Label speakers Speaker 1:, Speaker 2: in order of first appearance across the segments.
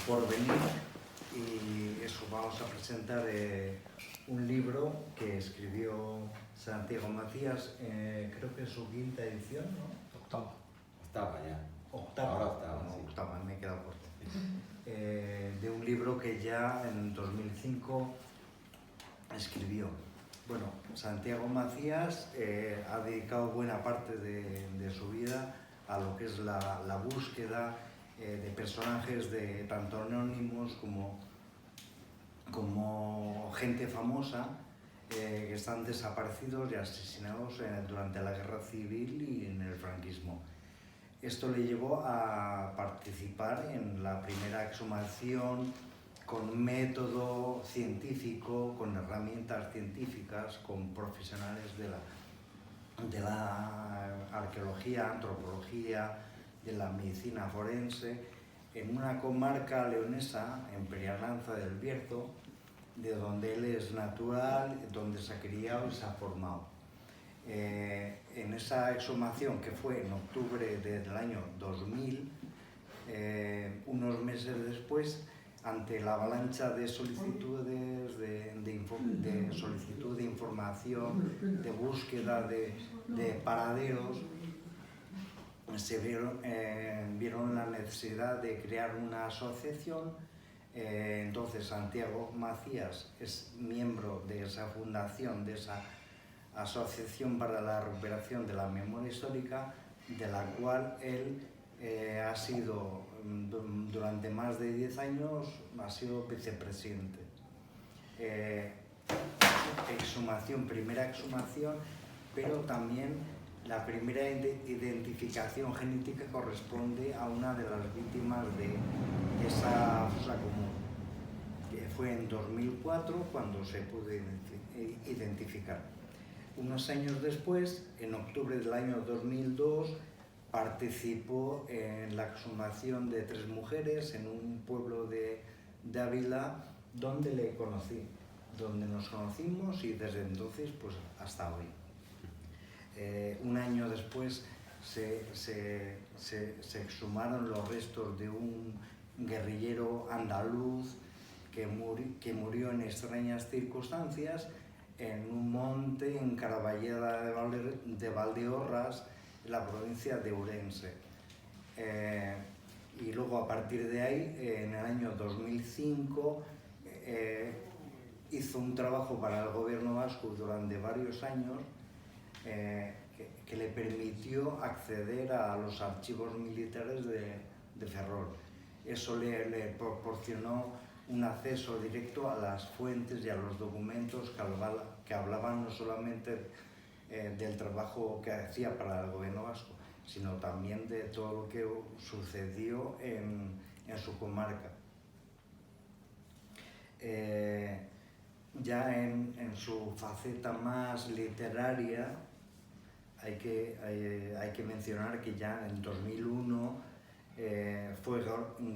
Speaker 1: por venir. Y eso, vamos a presentar un libro que escribió Santiago Macías, creo que es su quinta edición, ¿no?
Speaker 2: Octava.
Speaker 3: Octava ya.
Speaker 1: Octava.
Speaker 3: Ahora octava,
Speaker 1: No,
Speaker 3: sí.
Speaker 1: octava, me he quedado corto. De un libro que ya en 2005 escribió. Bueno, Santiago Macías ha dedicado buena parte de su vida a lo que es la búsqueda de personajes de tanto anónimos como gente famosa que están desaparecidos y asesinados durante la Guerra Civil y en el franquismo. Esto le llevó a participar en la primera exhumación con método científico, con herramientas científicas, con profesionales de la arqueología, antropología, de la medicina forense, en una comarca leonesa, en Perialanza del Bierzo, de donde él es natural, donde se ha criado y se ha formado. En esa exhumación, que fue en octubre del año 2000, unos meses después, ante la avalancha de solicitudes de solicitud de información, de búsqueda de paraderos, se vieron la necesidad de crear una asociación. Entonces Santiago Macías es miembro de esa fundación, de esa Asociación para la Recuperación de la Memoria Histórica, de la cual él ha sido, durante más de 10 años, ha sido vicepresidente. Primera exhumación, pero también la primera identificación genética corresponde a una de las víctimas de esa fosa común, que fue en 2004 cuando se pudo identificar. Unos años después, en octubre del año 2002, participó en la exhumación de 3 mujeres en un pueblo de Ávila, donde le conocí, donde nos conocimos, y desde entonces pues hasta hoy. Un año después se exhumaron los restos de un guerrillero andaluz que murió en extrañas circunstancias en un monte en Caraballeda de Valdeorras, en la provincia de Ourense. Y luego, a partir de ahí, en el año 2005, hizo un trabajo para el gobierno vasco durante varios años que le permitió acceder a los archivos militares de Ferrol. Eso le proporcionó un acceso directo a las fuentes y a los documentos que hablaban no solamente del trabajo que hacía para el gobierno vasco, sino también de todo lo que sucedió en su comarca. Ya en su faceta más literaria, hay que mencionar que ya en 2001 fue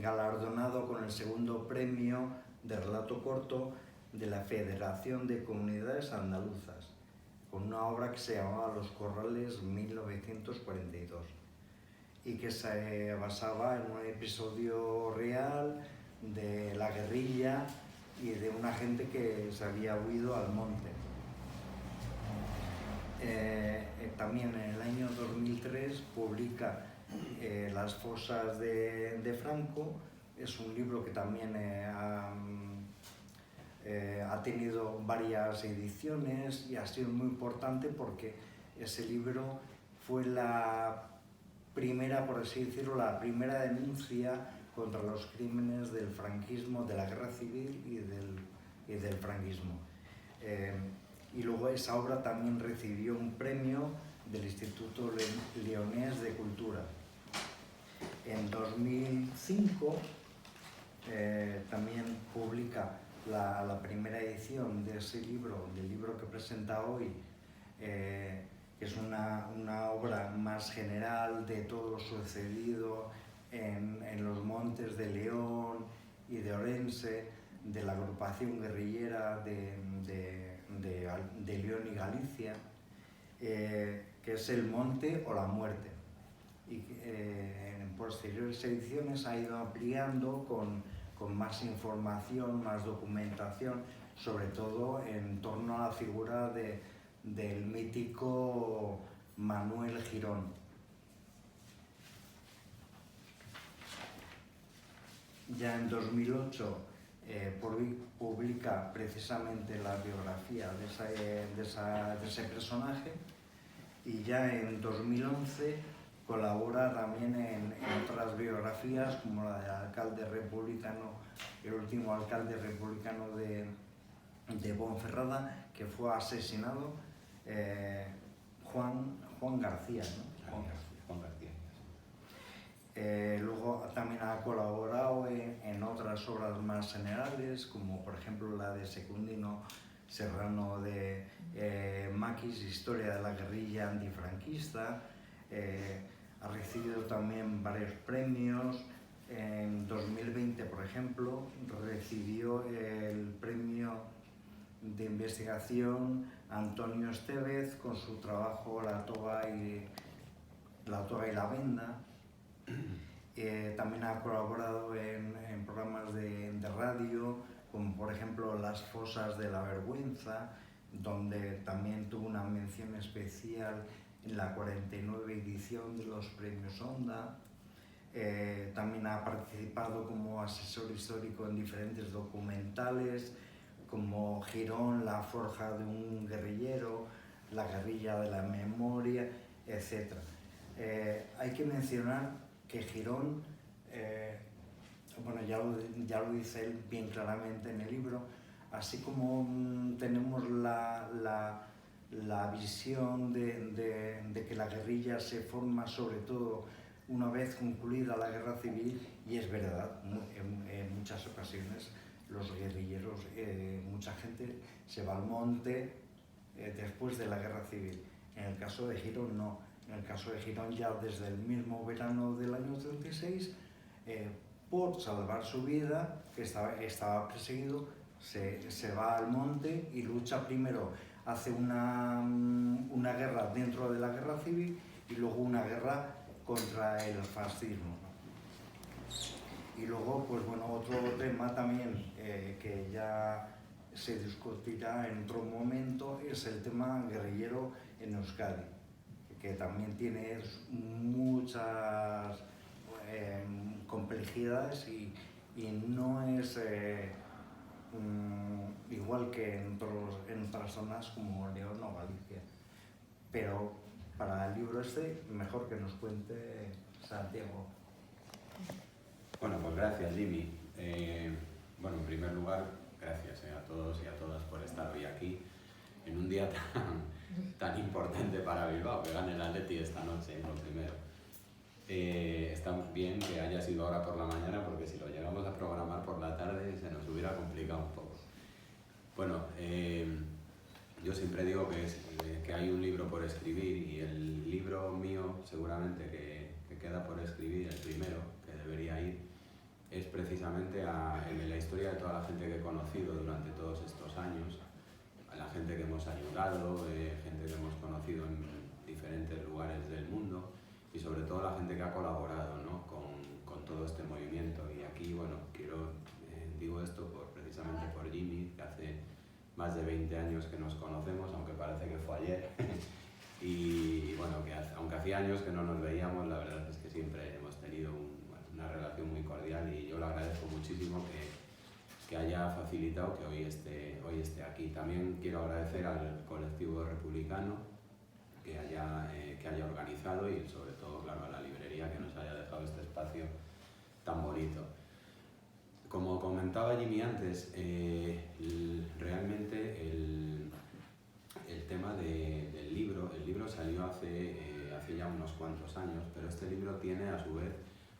Speaker 1: galardonado con el segundo premio de relato corto de la Federación de Comunidades Andaluzas, con una obra que se llamaba Los Corrales 1942 y que se basaba en un episodio real de la guerrilla y de una gente que se había huido al monte. También en el año 2003 publica Las fosas de Franco. Es un libro que también ha tenido varias ediciones y ha sido muy importante porque ese libro fue la primera, por así decirlo, la primera denuncia contra los crímenes del franquismo, de la guerra civil y del franquismo. Y luego esa obra también recibió un premio del Instituto Leonés de Cultura. En 2005 también publica la primera edición de ese libro, del libro que presenta hoy, que es una obra más general de todo lo sucedido en los montes de León y de Orense, de la agrupación guerrillera de León y Galicia, que es El monte o la muerte. Y en posteriores ediciones ha ido ampliando con con más información, más documentación, sobre todo en torno a la figura del mítico Manuel Girón. Ya en 2008 publica precisamente la biografía de ese personaje, y ya en 2011 colabora también en otras biografías, como la del alcalde republicano, el último alcalde republicano de Ponferrada, que fue asesinado, Juan García, ¿no?
Speaker 2: Juan García.
Speaker 1: Luego también ha colaborado en otras obras más generales, como por ejemplo la de Secundino Serrano de Maquis, Historia de la guerrilla antifranquista. Ha recibido también varios premios. En 2020, por ejemplo, recibió el premio de investigación Antonio Estevez con su trabajo La toga y la venda. También ha colaborado en programas de radio, como por ejemplo Las fosas de la vergüenza, donde también tuvo una mención especial en la 49 edición de los premios Onda. También ha participado como asesor histórico en diferentes documentales, como Girón, la forja de un guerrillero, la guerrilla de la memoria, etc. Hay que mencionar que Girón, bueno, ya lo dice él bien claramente en el libro, así como tenemos la visión de que la guerrilla se forma sobre todo una vez concluida la guerra civil, y es verdad, en muchas ocasiones los guerrilleros, mucha gente se va al monte después de la guerra civil. En el caso de Girón no. En el caso de Girón, ya desde el mismo verano del año 36, por salvar su vida, que estaba perseguido, se va al monte y lucha primero, hace una guerra dentro de la guerra civil y luego una guerra contra el fascismo. Y luego, pues bueno, otro tema también que ya se discutirá en otro momento es el tema guerrillero en Euskadi, que también tiene muchas complejidades y no es igual que en otras zonas como León o Galicia. Pero para el libro mejor que nos cuente Santiago.
Speaker 2: Bueno, pues gracias, Jimmy. Bueno, en primer lugar, gracias a todos y a todas por estar hoy aquí en un día tan importante para Bilbao, que gane el Atleti esta noche, lo primero. Está bien que haya sido ahora por la mañana, porque si lo llegamos a programar por la tarde se nos hubiera complicado un poco. Bueno, yo siempre digo que hay un libro por escribir, y el libro mío seguramente que queda por escribir, el primero que debería ir, es precisamente en la historia de toda la gente que he conocido durante todos estos años, a la gente que hemos ayudado, gente que hemos conocido en diferentes lugares del mundo, y sobre todo la gente que ha colaborado, ¿no? con todo este movimiento. Y aquí, bueno, digo esto precisamente por Jimmy, que hace más de 20 años que nos conocemos, aunque parece que fue ayer. Y bueno, que aunque hacía años que no nos veíamos, la verdad es que siempre hemos tenido una relación muy cordial, y yo le agradezco muchísimo que haya facilitado que hoy esté aquí. También quiero agradecer al colectivo republicano que haya organizado, y sobre todo, claro, a la librería que nos haya dejado este espacio tan bonito. Como comentaba Jimmy antes, realmente el tema del libro, el libro salió hace ya unos cuantos años, pero este libro tiene a su vez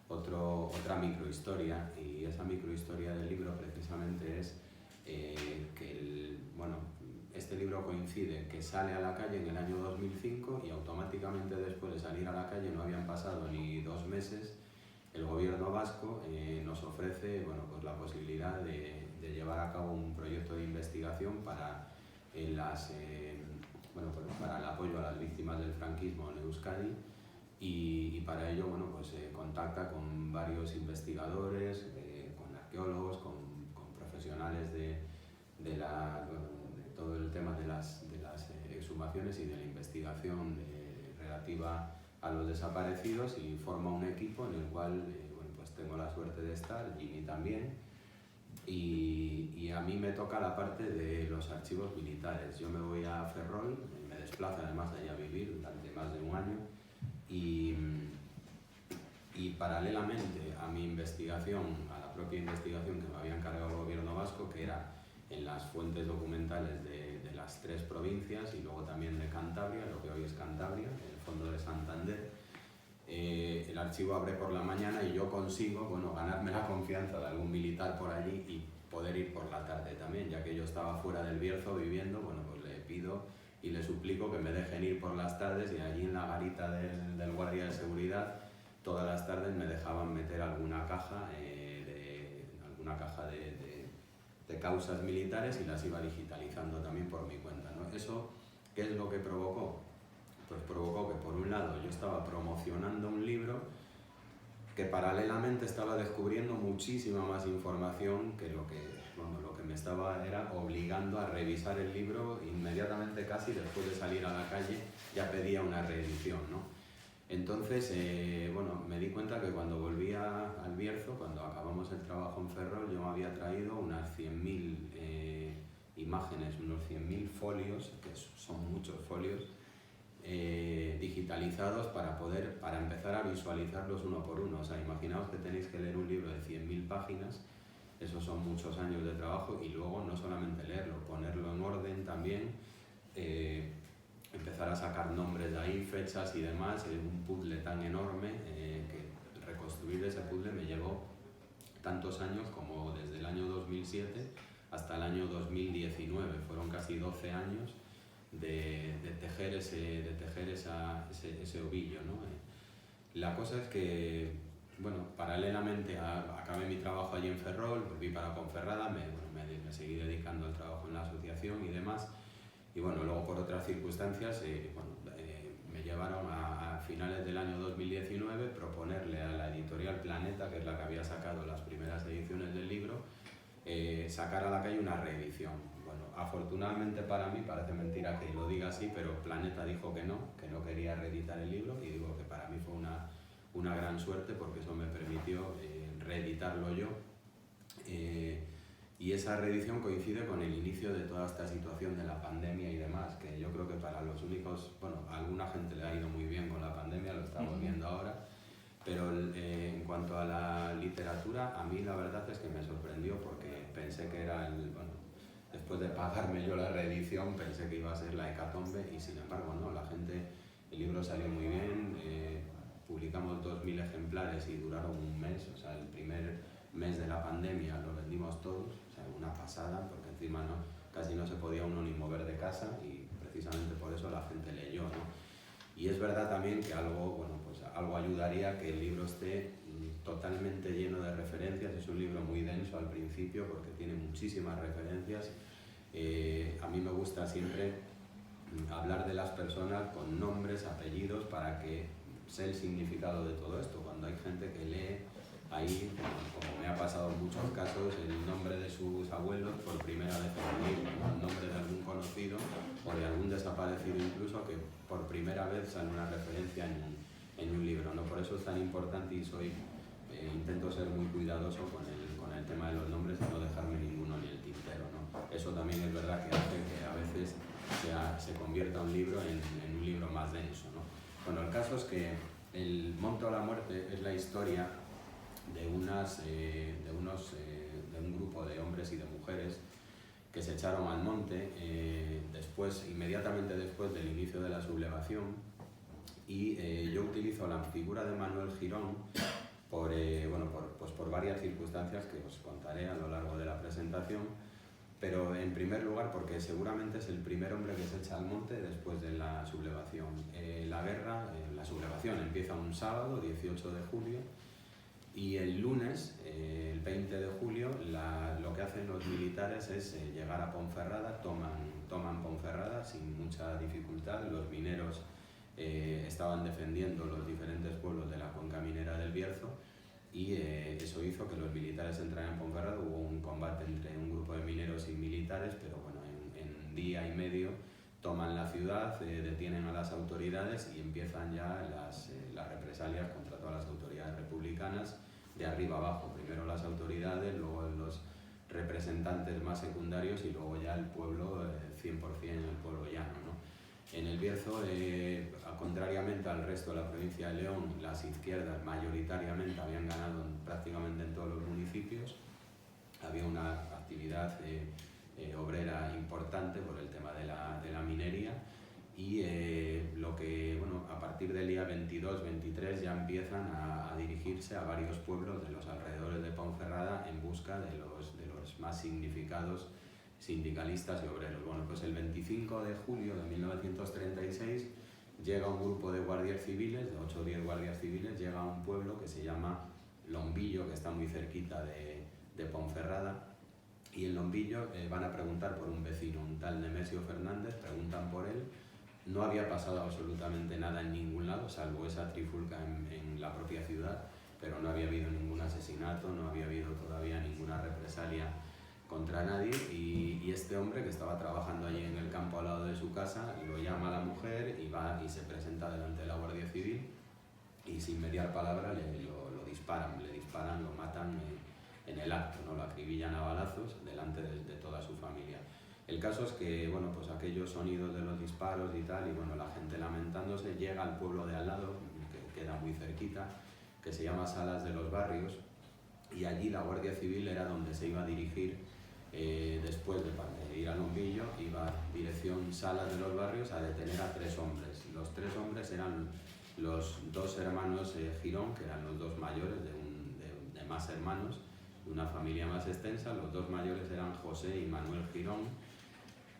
Speaker 2: otra microhistoria, y esa microhistoria del libro precisamente es que este libro coincide que sale a la calle en el año 2005, y automáticamente después de salir a la calle, no habían pasado ni 2 meses, el gobierno vasco nos ofrece pues la posibilidad de llevar a cabo un proyecto de investigación para para el apoyo a las víctimas del franquismo en Euskadi, y para ello contacta con varios investigadores, con arqueólogos, de todo el tema de las exhumaciones y de la investigación relativa a los desaparecidos, y forma un equipo en el cual bueno, pues tengo la suerte de estar, Jimmy también, y a mí me toca la parte de los archivos militares. Yo me voy a Ferrol, me desplazo además allá a vivir durante más de un año, y paralelamente a mi investigación, a la propia investigación que me había encargado el gobierno vasco, que era en las fuentes documentales de las 3 provincias y luego también de Cantabria, lo que hoy es Cantabria, el fondo de Santander, el archivo abre por la mañana y yo consigo, bueno, ganarme la confianza de algún militar por allí y poder ir por la tarde también, ya que yo estaba fuera del Bierzo viviendo. Bueno, pues le pido y le suplico que me dejen ir por las tardes, y allí en la garita del guardia de seguridad todas las tardes me dejaban meter alguna caja de causas militares, y las iba digitalizando también por mi cuenta, ¿no? ¿Eso qué es lo que provocó? Pues provocó que por un lado yo estaba promocionando un libro, que paralelamente estaba descubriendo muchísima más información que lo que me estaba era obligando a revisar el libro inmediatamente, casi después de salir a la calle ya pedía una reedición, ¿no? Entonces, bueno, me di cuenta que cuando volví al Bierzo, cuando acabamos el trabajo en Ferrol, yo me había traído unas 100.000 imágenes, unos 100.000 folios, que son muchos folios, digitalizados para empezar a visualizarlos uno por uno. O sea, imaginaos que tenéis que leer un libro de 100.000 páginas, esos son muchos años de trabajo, y luego no solamente leerlo, ponerlo en orden también, empezar a sacar nombres de ahí, fechas y demás, un puzzle tan enorme que reconstruir ese puzzle me llevó tantos años como desde el año 2007 hasta el año 2019, fueron casi 12 años de tejer ese ovillo, ¿no? La cosa es que, bueno, paralelamente acabé mi trabajo allí en Ferrol, volví para Ponferrada, me seguí dedicando al trabajo en la asociación y demás. Y bueno, luego por otras circunstancias me llevaron a finales del año 2019 proponerle a la editorial Planeta, que es la que había sacado las primeras ediciones del libro, sacar a la calle una reedición. Bueno, afortunadamente para mí, parece mentira que lo diga así, pero Planeta dijo que no quería reeditar el libro, y digo que para mí fue una gran suerte, porque eso me permitió reeditarlo yo. Y esa reedición coincide con el inicio de toda esta situación de la pandemia y demás, que yo creo que para los únicos, bueno, a alguna gente le ha ido muy bien con la pandemia, lo estamos viendo ahora, pero en cuanto a la literatura, a mí la verdad es que me sorprendió, porque pensé que era después de pagarme yo la reedición, pensé que iba a ser la hecatombe, y sin embargo no, el libro salió muy bien, publicamos 2.000 ejemplares y duraron un mes, o sea, el primer mes de la pandemia lo vendimos todos, o sea, una pasada, porque encima casi no se podía uno ni mover de casa, y precisamente por eso la gente leyó, ¿no? Y es verdad también que algo ayudaría que el libro esté totalmente lleno de referencias. Es un libro muy denso al principio porque tiene muchísimas referencias. A mí me gusta siempre hablar de las personas con nombres, apellidos, para que sé el significado de todo esto. Cuando hay gente que lee ahí, como me ha pasado en muchos casos, el nombre de sus abuelos por primera vez en el libro, ¿no? El nombre de algún conocido o de algún desaparecido incluso, que por primera vez sale una referencia en un libro, ¿no? Por eso es tan importante, y intento ser muy cuidadoso con el tema de los nombres y no dejarme ninguno ni el tintero, ¿no? Eso también es verdad que hace que a veces se convierta un libro en un libro más denso, ¿no? Bueno, el caso es que el Monte o la Muerte es la historia de un grupo de hombres y de mujeres que se echaron al monte inmediatamente después del inicio de la sublevación, y yo utilizo la figura de Manuel Girón por varias circunstancias que os contaré a lo largo de la presentación, pero en primer lugar porque seguramente es el primer hombre que se echa al monte después de la sublevación. La sublevación empieza un sábado, 18 de julio, y el lunes, el 20 de julio, lo que hacen los militares es llegar a Ponferrada, toman Ponferrada sin mucha dificultad. Los mineros estaban defendiendo los diferentes pueblos de la cuenca minera del Bierzo, y eso hizo que los militares entraran en Ponferrada. Hubo un combate entre un grupo de mineros y militares, pero bueno, en día y medio toman la ciudad, detienen a las autoridades y empiezan ya las represalias contra todas las autoridades republicanas, de arriba abajo. Primero las autoridades, luego los representantes más secundarios y luego ya el pueblo, 100% el pueblo llano, ¿no? En el Bierzo, contrariamente al resto de la provincia de León, las izquierdas mayoritariamente habían ganado prácticamente en todos los municipios. Había una actividad obrera importante por el tema de la minería y a partir del día 22-23 ya empiezan a dirigirse a varios pueblos de los alrededores de Ponferrada en busca de los más significados sindicalistas y obreros. Bueno, pues el 25 de julio de 1936 llega un grupo de guardias civiles, de 8 o 10 guardias civiles, llega a un pueblo que se llama Lombillo, que está muy cerquita de Ponferrada, y en Lombillo van a preguntar por un vecino, un tal Nemesio Fernández, preguntan por él. No había pasado absolutamente nada en ningún lado, salvo esa trifulca en la propia ciudad, pero no había habido ningún asesinato, no había habido todavía ninguna represalia contra nadie, y este hombre que estaba trabajando allí en el campo al lado de su casa, lo llama a la mujer y va y se presenta delante de la Guardia Civil y sin mediar palabra lo disparan, lo matan en el acto, ¿no? Lo acribillan a balazos delante de toda su familia. El caso es que, bueno, pues aquellos sonidos de los disparos y tal, y bueno, la gente lamentándose, llega al pueblo de al lado, que queda muy cerquita, que se llama Salas de los Barrios, y allí la Guardia Civil era donde se iba a dirigir después de ir a Lombillo, iba dirección Salas de los Barrios a detener a 3 hombres. Los 3 hombres eran los 2 hermanos Girón, que eran los 2 mayores de más hermanos, de una familia más extensa. Los 2 mayores eran José y Manuel Girón,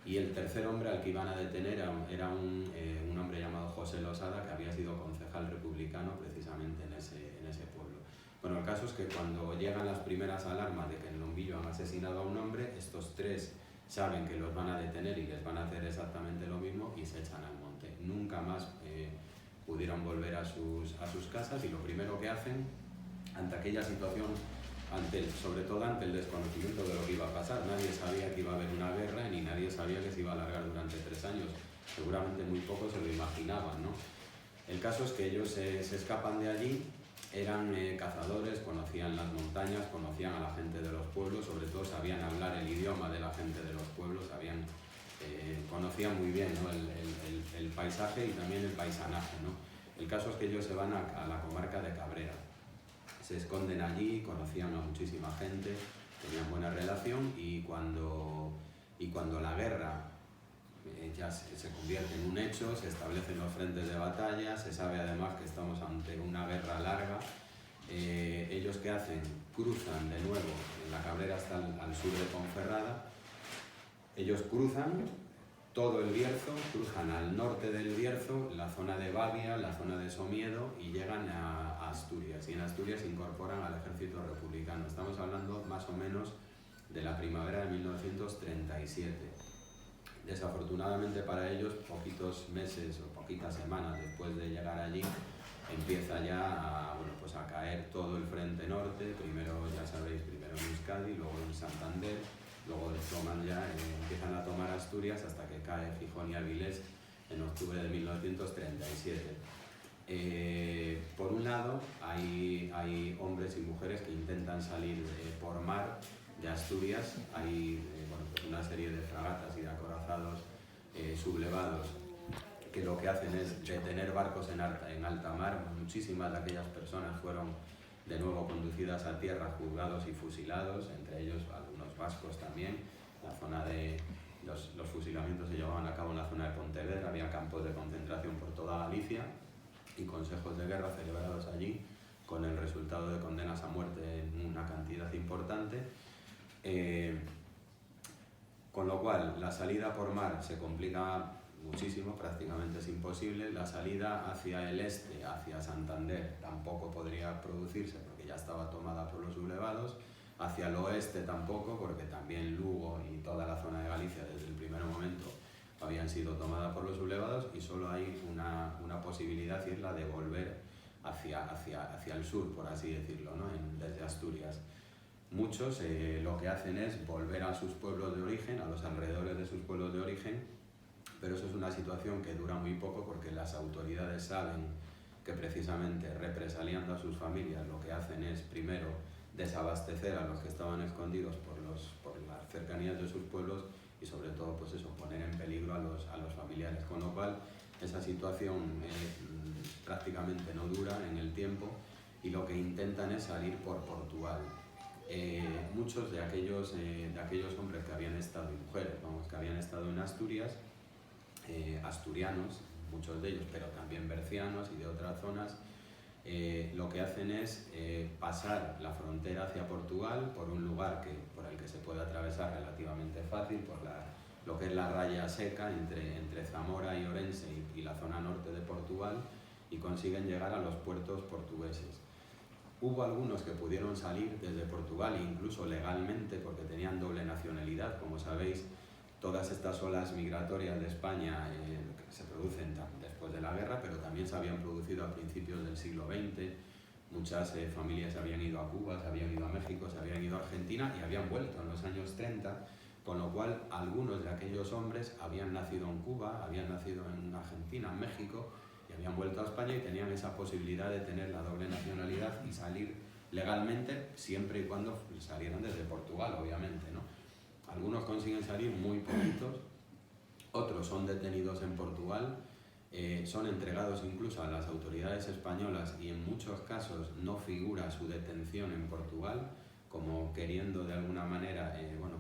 Speaker 2: y el tercer hombre al que iban a detener era un hombre llamado José Losada, que había sido concejal republicano precisamente en ese pueblo. Bueno, el caso es que cuando llegan las primeras alarmas de que en Lombillo han asesinado a un hombre, estos 3 saben que los van a detener y les van a hacer exactamente lo mismo y se echan al monte. Nunca más pudieron volver a sus casas, y lo primero que hacen ante aquella situación, sobre todo ante el desconocimiento de lo que iba a pasar, nadie sabía que iba a haber una guerra ni nadie sabía que se iba a alargar durante 3 años, seguramente muy pocos se lo imaginaban, ¿no? El caso es que ellos se escapan de allí, eran cazadores, conocían las montañas, conocían a la gente de los pueblos, sobre todo sabían hablar el idioma de la gente de los pueblos, conocían muy bien, ¿no? el paisaje y también el paisanaje, ¿no? El caso es que ellos se van a la comarca de Cabrera, se esconden allí, conocían a muchísima gente, tenían buena relación, y cuando la guerra ya se convierte en un hecho, se establecen los frentes de batalla, se sabe además que estamos ante una guerra larga, ellos ¿qué hacen? Cruzan de nuevo, en la Cabrera está al sur de Ponferrada, ellos cruzan todo el Bierzo, cruzan al norte del Bierzo, la zona de Babia, la zona de Somiedo, y llegan a Asturias, y en Asturias se incorporan al ejército republicano. Estamos hablando más o menos de la primavera de 1937. Desafortunadamente para ellos, poquitos meses o poquitas semanas después de llegar allí, empieza ya a caer todo el frente norte, primero, ya sabéis, primero en Euskadi, luego en Santander, luego empiezan a tomar Asturias hasta que cae Gijón y Avilés en octubre de 1937. Por un lado, hay hombres y mujeres que intentan salir por mar de Asturias, hay una serie de fragatas y de acorazados sublevados que lo que hacen es detener barcos en alta mar. Muchísimas de aquellas personas fueron de nuevo conducidas a tierra, juzgados y fusilados, entre ellos algunos vascos también. La zona de los fusilamientos se llevaban a cabo en la zona de Pontevedra, había campos de concentración por toda Galicia y consejos de guerra celebrados allí, con el resultado de condenas a muerte en una cantidad importante. Con lo cual, la salida por mar se complica muchísimo, prácticamente es imposible. La salida hacia el este, hacia Santander, tampoco podría producirse porque ya estaba tomada por los sublevados. Hacia el oeste tampoco, porque también Lugo y toda la zona de Galicia desde el primer momento habían sido tomadas por los sublevados, y solo hay una posibilidad, y es la de volver hacia el sur, por así decirlo, ¿no? Desde Asturias. Muchos lo que hacen es volver a sus pueblos de origen, a los alrededores de sus pueblos de origen, pero eso es una situación que dura muy poco porque las autoridades saben que precisamente represaliando a sus familias lo que hacen es primero desabastecer a los que estaban escondidos por las cercanías de sus pueblos y sobre todo pues eso, poner en peligro a los familiares, con lo cual esa situación prácticamente no dura en el tiempo y lo que intentan es salir por Portugal. Muchos de aquellos hombres que habían estado, y mujeres, vamos, que habían estado en Asturias, asturianos, muchos de ellos, pero también bercianos y de otras zonas, lo que hacen es pasar la frontera hacia Portugal por un lugar por el que se puede atravesar relativamente fácil, por lo que es la raya seca entre Zamora y Orense y la zona norte de Portugal, y consiguen llegar a los puertos portugueses. Hubo algunos que pudieron salir desde Portugal, incluso legalmente, porque tenían doble nacionalidad. Como sabéis, todas estas olas migratorias de España que se producen después de la guerra, pero también se habían producido a principios del siglo XX. Muchas familias se habían ido a Cuba, se habían ido a México, se habían ido a Argentina y habían vuelto en los años 30, con lo cual algunos de aquellos hombres habían nacido en Cuba, habían nacido en Argentina, en México, y habían vuelto a España y tenían esa posibilidad de tener la doble nacionalidad y salir legalmente, siempre y cuando salieran desde Portugal, obviamente, ¿no? Algunos consiguen salir, muy poquitos, otros son detenidos en Portugal, son entregados incluso a las autoridades españolas y en muchos casos no figura su detención en Portugal, como queriendo de alguna manera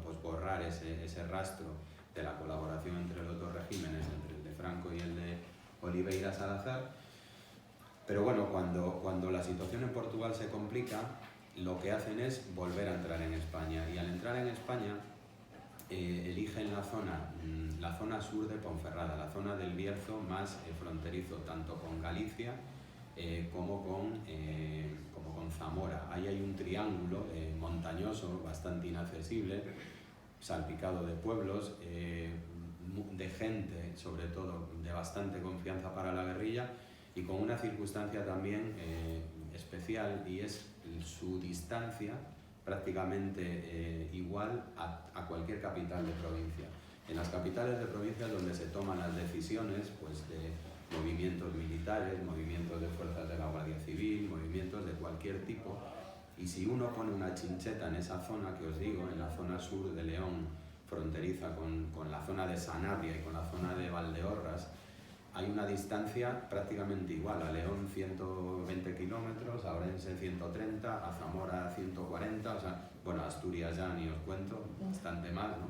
Speaker 2: pues borrar ese rastro de la colaboración entre los dos regímenes, entre el de Franco y el de Oliveira Salazar. Pero bueno, cuando la situación en Portugal se complica, lo que hacen es volver a entrar en España, y al entrar en España eligen la zona sur de Ponferrada, la zona del Bierzo más fronterizo, tanto con Galicia como con Zamora. Ahí hay un triángulo montañoso, bastante inaccesible, salpicado de pueblos, de gente, sobre todo, de bastante confianza para la guerrilla, y con una circunstancia también especial, y es su distancia prácticamente igual a cualquier capital de provincia. En las capitales de provincia es donde se toman las decisiones pues, de movimientos militares, movimientos de fuerzas de la Guardia Civil, movimientos de cualquier tipo, y si uno pone una chincheta en esa zona que os digo, en la zona sur de León, fronteriza con la zona de Sanabria y con la zona de Valdeorras, hay una distancia prácticamente igual. A León 120 kilómetros, a Orense 130, a Zamora 140, o sea, bueno, a Asturias ya ni os cuento, bastante más, ¿no?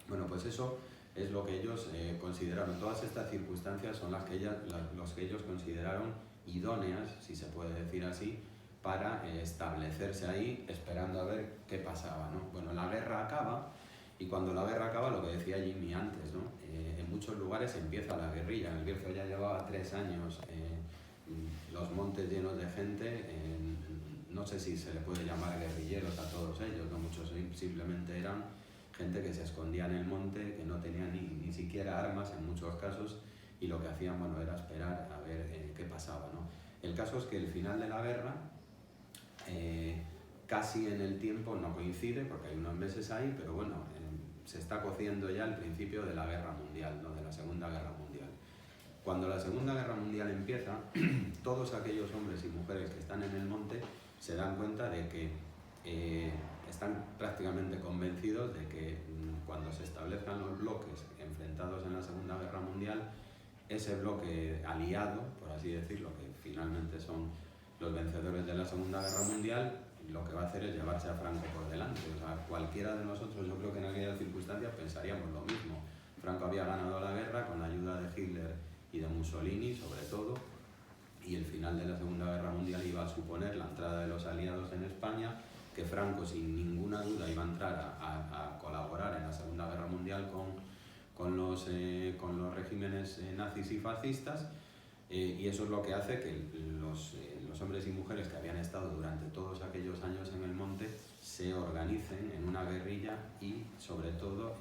Speaker 2: Bueno, pues eso es lo que ellos consideraron. Todas estas circunstancias son los que ellos consideraron idóneas, si se puede decir así, para establecerse ahí, esperando a ver qué pasaba, ¿no? Bueno, la guerra acaba, y cuando la guerra acaba, lo que decía Jimmy antes, ¿no? En muchos lugares empieza la guerrilla. El Bierzo ya llevaba 3 años, los montes llenos de gente, no sé si se le puede llamar guerrilleros a todos ellos, ¿no? Muchos simplemente eran gente que se escondía en el monte, que no tenía ni siquiera armas en muchos casos, y lo que hacían, bueno, era esperar a ver qué pasaba, ¿no? El caso es que el final de la guerra, casi en el tiempo no coincide, porque hay unos meses ahí, pero bueno, se está cociendo ya el principio de la Guerra Mundial, ¿no? De la Segunda Guerra Mundial. Cuando la Segunda Guerra Mundial empieza, todos aquellos hombres y mujeres que están en el monte se dan cuenta de que están prácticamente convencidos de que cuando se establezcan los bloques enfrentados en la Segunda Guerra Mundial, ese bloque aliado, por así decirlo, que finalmente son los vencedores de la Segunda Guerra Mundial, lo que va a hacer es llevarse a Franco por delante. O sea, cualquiera de nosotros, yo creo que en aquellas circunstancias pensaríamos lo mismo. Franco había ganado la guerra con la ayuda de Hitler y de Mussolini, sobre todo, y el final de la Segunda Guerra Mundial iba a suponer la entrada de los aliados en España, que Franco sin ninguna duda iba a entrar a colaborar en la Segunda Guerra Mundial con los regímenes nazis y fascistas, y eso es lo que hace que los hombres y mujeres que habían estado durante todos aquellos años en el monte se organicen en una guerrilla y sobre todo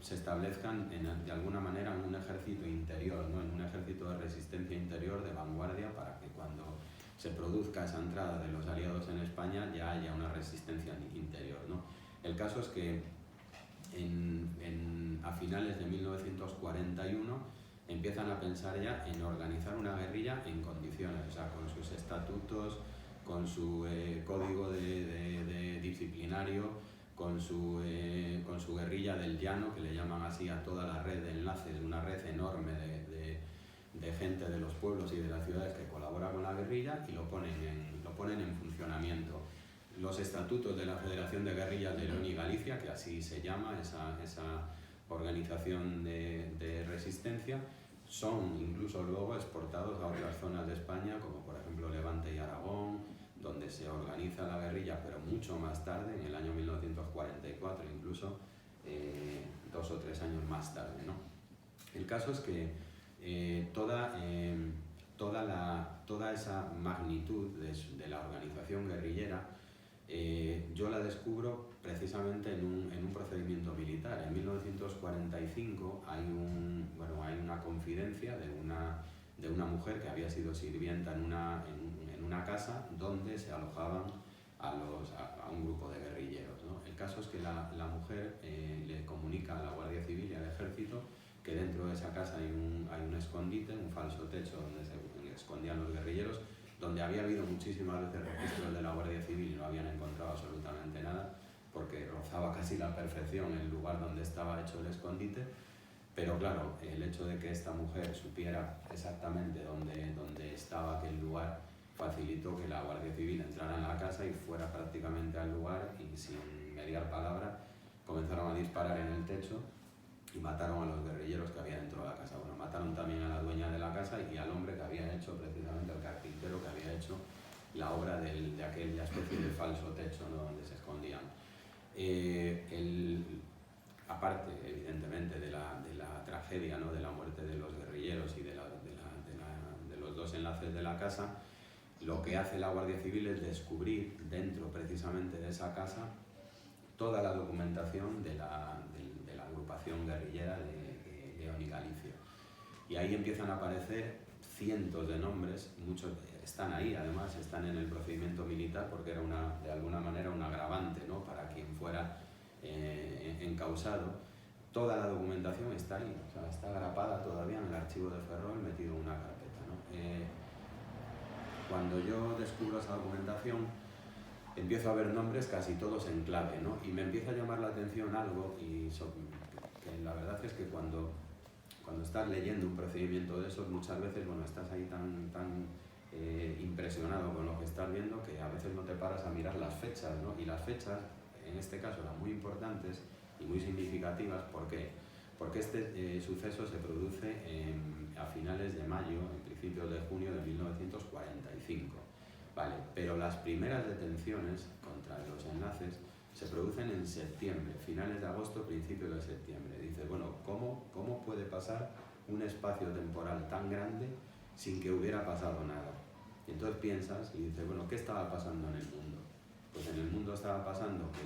Speaker 2: se establezcan de alguna manera en un ejército interior, ¿no? En un ejército de resistencia interior de vanguardia, para que cuando se produzca esa entrada de los aliados en España ya haya una resistencia interior, ¿no? El caso es que a finales de 1941 empiezan a pensar ya en organizar una guerrilla en condiciones, o sea, con sus estatutos, con su código de disciplinario, con su guerrilla del llano, que le llaman así a toda la red de enlaces, una red enorme de gente de los pueblos y de las ciudades que colabora con la guerrilla, y lo ponen en funcionamiento. Los estatutos de la Federación de Guerrillas de León y Galicia, que así se llama esa organización de resistencia, son incluso luego exportados a otras zonas de España, como por ejemplo Levante y Aragón, donde se organiza la guerrilla, pero mucho más tarde, en el año 1944, incluso 2 o 3 años más tarde, ¿no? El caso es que toda esa magnitud de la organización guerrillera yo la descubro precisamente en un procedimiento militar. En 1945 hay una confidencia de una mujer que había sido sirvienta en una casa donde se alojaban a un grupo de guerrilleros, ¿no? El caso es que la mujer le comunica a la Guardia Civil y al Ejército que dentro de esa casa hay un escondite, un falso techo donde se escondían los guerrilleros, donde había habido muchísimas veces registros de la Guardia Civil y no habían encontrado absolutamente nada, porque rozaba casi la perfección el lugar donde estaba hecho el escondite. Pero claro, el hecho de que esta mujer supiera exactamente dónde estaba aquel lugar facilitó que la Guardia Civil entrara en la casa y fuera prácticamente al lugar, y sin mediar palabra comenzaron a disparar en el techo y mataron a los guerrilleros que había dentro de la casa. Bueno, mataron también a la dueña de la casa y al hombre que había hecho, precisamente al carpintero que había hecho la obra de aquella especie de falso techo, ¿no?, donde se escondían. Aparte, evidentemente, de la tragedia, ¿no?, de la muerte de los guerrilleros y de los 2 enlaces de la casa, lo que hace la Guardia Civil es descubrir dentro precisamente de esa casa toda la documentación de la agrupación guerrillera de León y Galicia. Y ahí empiezan a aparecer cientos de nombres, muchos están ahí, además están en el procedimiento militar, porque era de alguna manera un agravante, ¿no?, para quien fuera encausado. Toda la documentación está ahí, o sea, está grapada todavía en el archivo de Ferrol, metido en una carpeta, ¿no? Cuando yo descubro esa documentación, empiezo a ver nombres casi todos en clave, ¿no? Y me empieza a llamar la atención algo, que la verdad es que cuando estás leyendo un procedimiento de esos, muchas veces, bueno, estás ahí tan impresionado con lo que estás viendo, que a veces no te paras a mirar las fechas, ¿no? Y las fechas, en este caso, eran muy importantes y muy significativas. ¿Por qué? Porque este suceso se produce a finales de mayo, en principios de junio de 1945. Vale, pero las primeras detenciones contra los enlaces se producen en septiembre, finales de agosto, principios de septiembre. Dices, bueno, ¿cómo puede pasar un espacio temporal tan grande sin que hubiera pasado nada? Y entonces piensas y dices, bueno, ¿qué estaba pasando en el mundo? Pues en el mundo estaba pasando que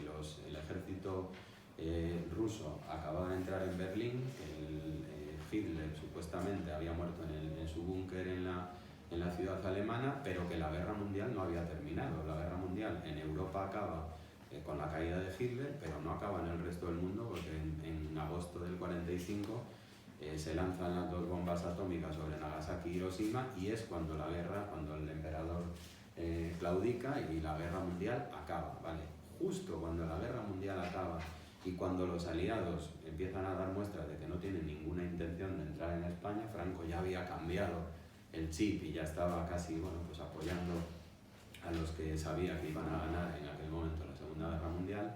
Speaker 2: el ejército ruso acababa de entrar en Berlín, que Hitler supuestamente había muerto en su búnker en la ciudad alemana, pero que la guerra mundial no había terminado. La guerra mundial en Europa acaba con la caída de Hitler, pero no acaba en el resto del mundo, porque en agosto del 45 se lanzan las 2 bombas atómicas sobre Nagasaki y Hiroshima, y es cuando el emperador claudica y la guerra mundial acaba, ¿vale? Justo cuando la guerra mundial acaba y cuando los aliados empiezan a dar muestras de que no tienen ninguna intención de entrar en España, Franco ya había cambiado el chip y ya estaba casi, bueno, pues apoyando a los que sabía que iban a ganar en aquel momento la Segunda Guerra Mundial.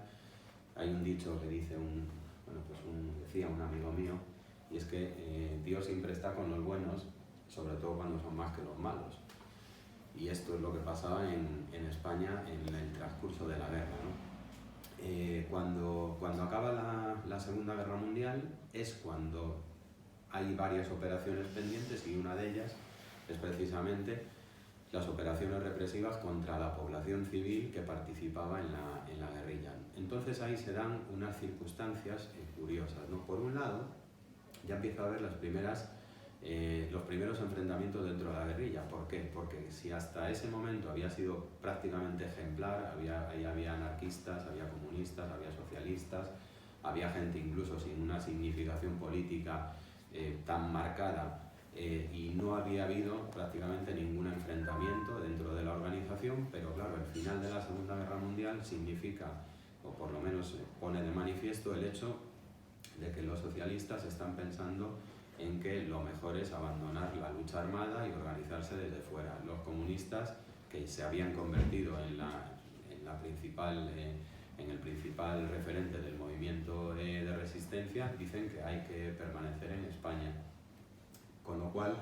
Speaker 2: Hay un dicho que dice decía un amigo mío, y es que Dios siempre está con los buenos, sobre todo cuando son más que los malos. Y esto es lo que pasaba en España en el transcurso de la guerra, ¿no? Cuando acaba la Segunda Guerra Mundial es cuando hay varias operaciones pendientes, y una de ellas es precisamente las operaciones represivas contra la población civil que participaba en la guerrilla. Entonces ahí se dan unas circunstancias curiosas, ¿no? Por un lado, ya empieza a haber los primeros enfrentamientos dentro de la guerrilla. ¿Por qué? Porque si hasta ese momento había sido prácticamente ejemplar, ahí había anarquistas, había comunistas, había socialistas, había gente incluso sin una significación política tan marcada, y no había habido prácticamente ningún enfrentamiento dentro de la organización, pero claro, el final de la Segunda Guerra Mundial significa, o por lo menos pone de manifiesto el hecho de que los socialistas están pensando en que lo mejor es abandonar la lucha armada y organizarse desde fuera. Los comunistas, que se habían convertido en el principal referente del movimiento de resistencia, dicen que hay que permanecer en España. Con lo cual,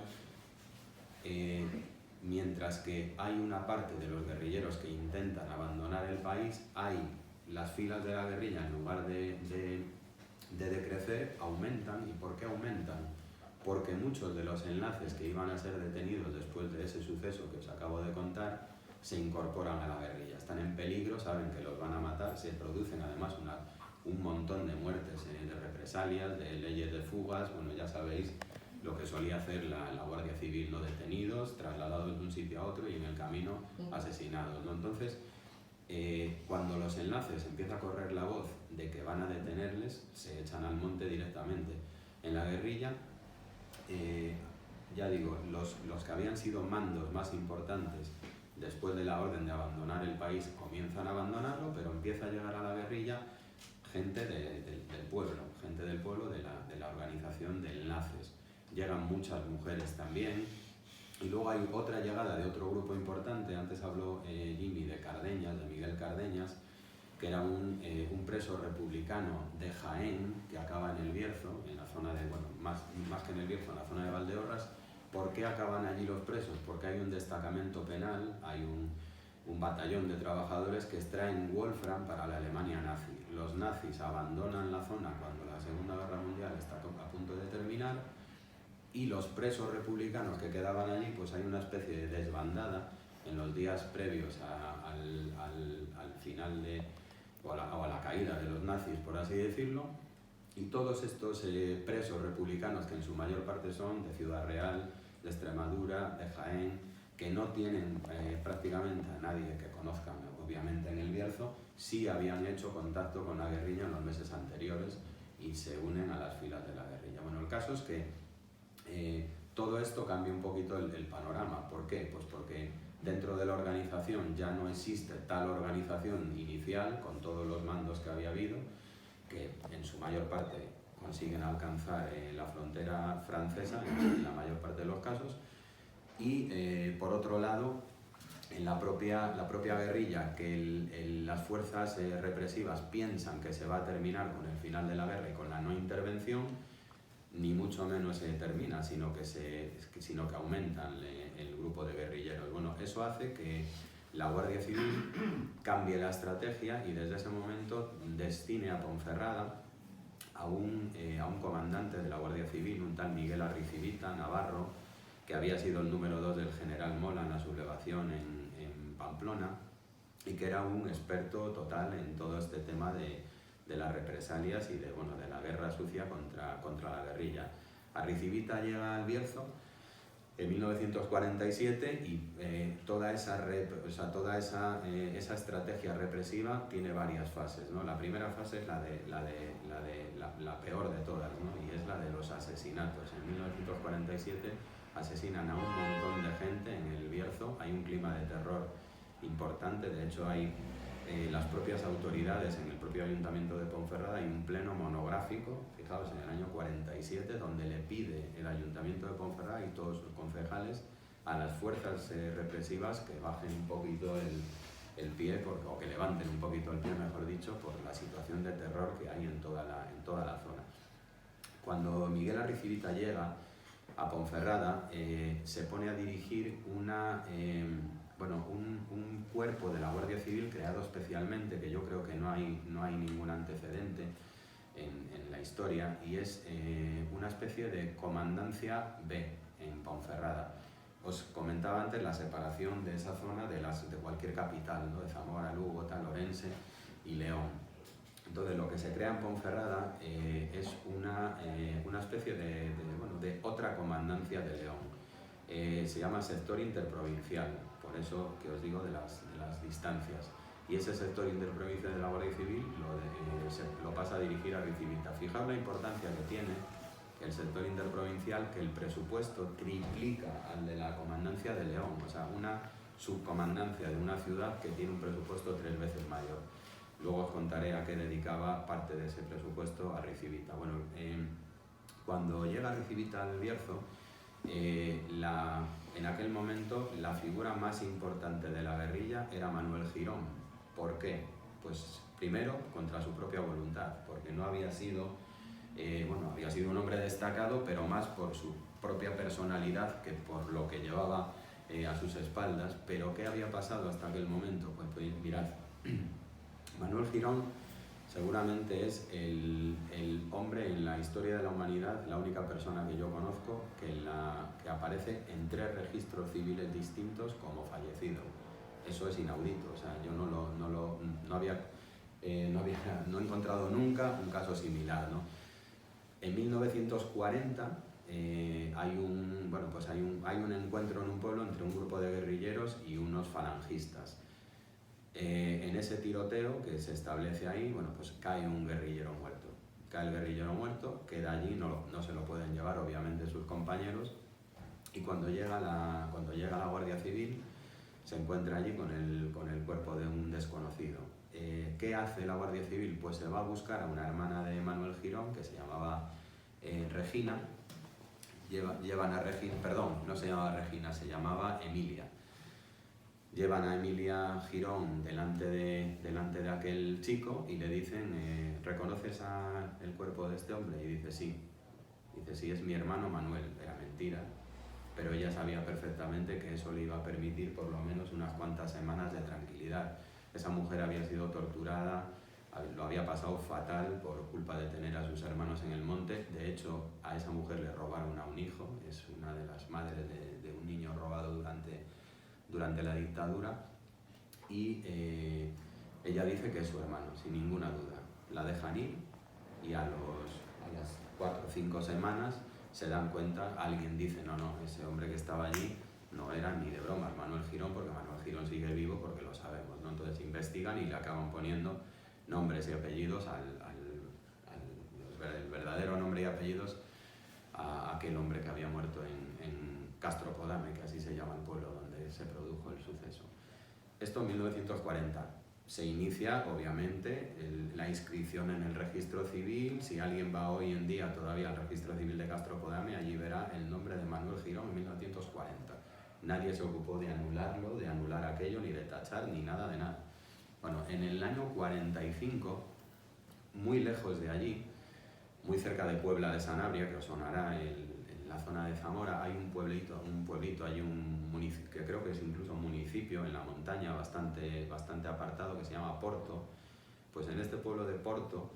Speaker 2: mientras que hay una parte de los guerrilleros que intentan abandonar el país, hay las filas de la guerrilla, en lugar de decrecer, aumentan. ¿Y por qué aumentan? Porque muchos de los enlaces que iban a ser detenidos después de ese suceso que os acabo de contar se incorporan a la guerrilla. Están en peligro, saben que los van a matar, se producen además un montón de muertes, de represalias, de leyes de fugas. Bueno, ya sabéis lo que solía hacer la Guardia Civil, ¿no? Detenidos, trasladados de un sitio a otro y en el camino asesinados, ¿no? Entonces, cuando los enlaces empieza a correr la voz de que van a detenerles, se echan al monte directamente. En la guerrilla, ya digo, los que habían sido mandos más importantes después de la orden de abandonar el país comienzan a abandonarlo, pero empieza a llegar a la guerrilla gente del pueblo, de la organización de enlaces. Llegan muchas mujeres también, y luego hay otra llegada de otro grupo importante. Antes habló Jimmy de Cardeñas, de Miguel Cardeñas, que era un preso republicano de Jaén, que acaba en El Bierzo, en la zona de, bueno, más que en El Bierzo, en la zona de Valdeorras. ¿Por qué acaban allí los presos? Porque hay un destacamento penal, hay un batallón de trabajadores que extraen wolfram para la Alemania nazi. Los nazis abandonan la zona cuando la Segunda Guerra Mundial está a punto de terminar, y los presos republicanos que quedaban allí, pues hay una especie de desbandada en los días previos al final o a la caída de los nazis, por así decirlo, y todos estos presos republicanos, que en su mayor parte son de Ciudad Real, de Extremadura, de Jaén, que no tienen prácticamente a nadie que conozcan, obviamente, en El Bierzo, sí habían hecho contacto con la guerrilla en los meses anteriores y se unen a las filas de la guerrilla. Bueno, el caso es que todo esto cambia un poquito el panorama. ¿Por qué? Pues porque dentro de la organización ya no existe tal organización inicial con todos los mandos que había habido, que en su mayor parte consiguen alcanzar la frontera francesa en la mayor parte de los casos, y por otro lado, en la propia guerrilla, que las fuerzas represivas piensan que se va a terminar con el final de la guerra y con la no intervención, ni mucho menos se termina, sino que aumentan el grupo de guerrilleros. Bueno, eso hace que la Guardia Civil cambie la estrategia y desde ese momento destine a Ponferrada a un comandante de la Guardia Civil, un tal Miguel Arricivita Navarro, que había sido el número 2 del general Mola en la sublevación en Pamplona, y que era un experto total en todo este tema de las represalias y de la guerra sucia contra la guerrilla. Arricivita llega al Bierzo en 1947 y toda esa estrategia represiva tiene varias fases, ¿no? La primera fase es la peor de todas, ¿no? Y es la de los asesinatos. En 1947 asesinan a un montón de gente en El Bierzo, hay un clima de terror importante. De hecho hay las propias autoridades, en el propio Ayuntamiento de Ponferrada hay un pleno monográfico, fijaos, en el año 47, donde le pide el Ayuntamiento de Ponferrada y todos sus concejales a las fuerzas represivas que bajen un poquito el pie, o que levanten un poquito el pie, mejor dicho, por la situación de terror que hay en toda la zona. Cuando Miguel Arricivita llega a Ponferrada, se pone a dirigir un cuerpo de la Guardia Civil creado especialmente, que yo creo que no hay ningún antecedente en la historia, y es una especie de comandancia B en Ponferrada. Os comentaba antes la separación de esa zona de cualquier capital, ¿no? De Zamora, Lugo, Orense y León. Entonces lo que se crea en Ponferrada es una especie de otra comandancia de León. Se llama sector interprovincial, por eso que os digo de las distancias. Y ese sector interprovincial de la Guardia Civil lo pasa a dirigir a Ricivita. Fijaos la importancia que tiene el sector interprovincial, que el presupuesto triplica al de la comandancia de León, o sea, una subcomandancia de una ciudad que tiene un presupuesto 3 veces mayor. Luego os contaré a qué dedicaba parte de ese presupuesto a Ricivita. Bueno, cuando llega Ricivita al Bierzo, en aquel momento la figura más importante de la guerrilla era Manuel Girón. ¿Por qué? Pues primero contra su propia voluntad, porque no había sido, había sido un hombre destacado, pero más por su propia personalidad que por lo que llevaba a sus espaldas. Pero ¿qué había pasado hasta aquel momento? Pues mirad, Manuel Girón seguramente es el hombre en la historia de la humanidad, la única persona que yo conozco que aparece en 3 registros civiles distintos como fallecido. Eso es inaudito, o sea, yo no he encontrado nunca un caso similar, ¿no? En 1940 hay un encuentro en un pueblo entre un grupo de guerrilleros y unos falangistas. En ese tiroteo que se establece ahí, pues cae un guerrillero muerto. Cae el guerrillero muerto, queda allí, no se lo pueden llevar obviamente sus compañeros, y cuando llega la Guardia Civil se encuentra allí con el cuerpo de un desconocido. ¿Qué hace la Guardia Civil? Pues se va a buscar a una hermana de Manuel Girón que se llamaba Regina. Llevan a Regina, perdón, no se llamaba Regina, se llamaba Emilia. Llevan a Emilia Girón delante de aquel chico y le dicen, ¿reconoces el cuerpo de este hombre? Y dice, sí. Dice, sí, es mi hermano Manuel. Era mentira, pero ella sabía perfectamente que eso le iba a permitir por lo menos unas cuantas semanas de tranquilidad. Esa mujer había sido torturada, lo había pasado fatal por culpa de tener a sus hermanos en el monte. De hecho, a esa mujer le robaron a un hijo, es una de las madres de un niño robado durante la dictadura, y ella dice que es su hermano, sin ninguna duda. La dejan ir y a las 4 o 5 semanas se dan cuenta, alguien dice, no, ese hombre que estaba allí no era ni de broma Manuel Girón, porque Manuel Girón sigue vivo porque lo sabemos, ¿no? Entonces investigan y le acaban poniendo nombres y apellidos el verdadero nombre y apellidos a aquel hombre que había muerto en Castropodame, que así se llama el pueblo donde se produjo el suceso. Esto en 1940. Se inicia, obviamente, la inscripción en el registro civil. Si alguien va hoy en día todavía al registro civil de Castropodame, allí verá el nombre de Manuel Girón en 1940. Nadie se ocupó de anularlo, de anular aquello, ni de tachar, ni nada de nada. Bueno, en el año 45, muy lejos de allí, muy cerca de Puebla de Sanabria, que os sonará, en la zona de Zamora, hay un pueblito, hay un municipio, que creo que es incluso un municipio en la montaña bastante apartado, que se llama Porto. Pues en este pueblo de Porto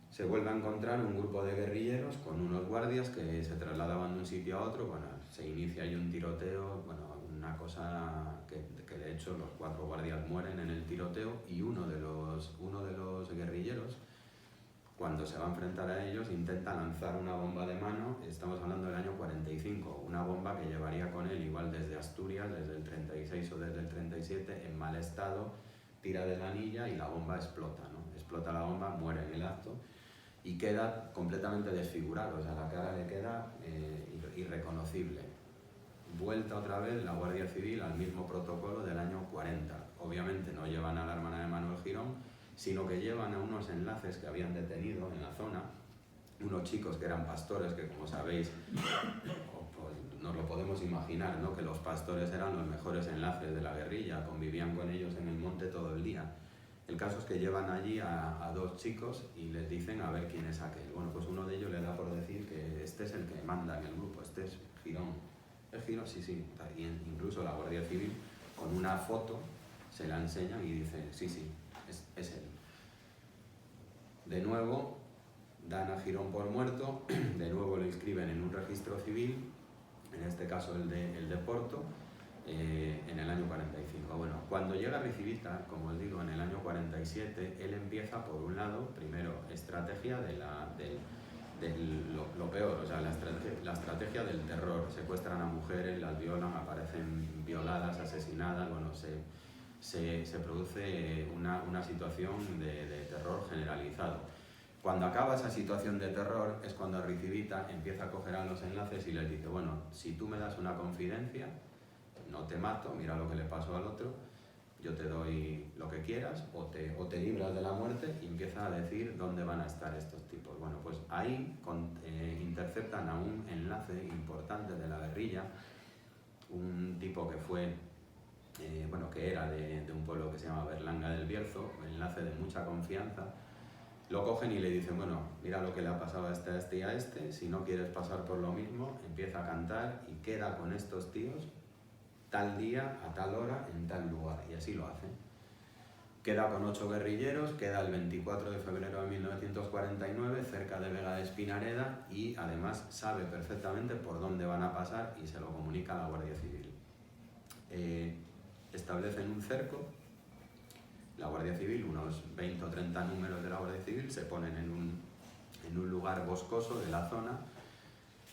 Speaker 2: se vuelve a encontrar un grupo de guerrilleros con unos guardias que se trasladaban de un sitio a otro. Bueno, se inicia ahí un tiroteo, una cosa que de hecho los 4 guardias mueren en el tiroteo, y uno de los guerrilleros, cuando se va a enfrentar a ellos, intenta lanzar una bomba de mano. Estamos hablando del año 45, una bomba que llevaría con él igual desde Asturias, desde el 36 o desde el 37, en mal estado, tira de la anilla y la bomba explota, ¿no? Explota la bomba, muere en el acto y queda completamente desfigurado, o sea, la cara le queda irreconocible. Vuelta otra vez la Guardia Civil al mismo protocolo del año 40. Obviamente no llevan a la hermana de Manuel Girón, sino que llevan a unos enlaces que habían detenido en la zona, unos chicos que eran pastores, que como sabéis, pues nos lo podemos imaginar, ¿no? Que los pastores eran los mejores enlaces de la guerrilla, convivían con ellos en el monte todo el día. El caso es que llevan allí a 2 chicos y les dicen a ver quién es aquel. Bueno, pues uno de ellos le da por decir que este es el que manda en el grupo, este es Girón. ¿Es Girón? Sí. Y incluso la Guardia Civil, con una foto, se la enseñan y dice, sí, es él. De nuevo dan a Girón por muerto, de nuevo lo inscriben en un registro civil, en este caso el de Porto. en el año 45. Bueno, cuando llega Ricivita, como os digo, en el año 47, él empieza, por un lado, primero, estrategia de lo peor, o sea, la estrategia del terror. Secuestran a mujeres, las violan, aparecen violadas, asesinadas, bueno, se produce una situación de terror generalizado. Cuando acaba esa situación de terror es cuando Ricivita empieza a coger a los enlaces y les dice, bueno, si tú me das una confidencia, no te mato, mira lo que le pasó al otro, yo te doy lo que quieras o te libras de la muerte, y empieza a decir dónde van a estar estos tipos. Bueno, pues ahí interceptan a un enlace importante de la guerrilla, un tipo que fue, que era de un pueblo que se llama Berlanga del Bierzo, un enlace de mucha confianza. Lo cogen y le dicen, bueno, mira lo que le ha pasado a este y a este, si no quieres pasar por lo mismo, empieza a cantar y queda con estos tíos tal día, a tal hora, en tal lugar, y así lo hacen. Queda con 8 guerrilleros, queda el 24 de febrero de 1949, cerca de Vega de Espinareda, y además sabe perfectamente por dónde van a pasar y se lo comunica a la Guardia Civil. Establecen un cerco, la Guardia Civil, unos 20 o 30 números de la Guardia Civil, se ponen en un lugar boscoso de la zona,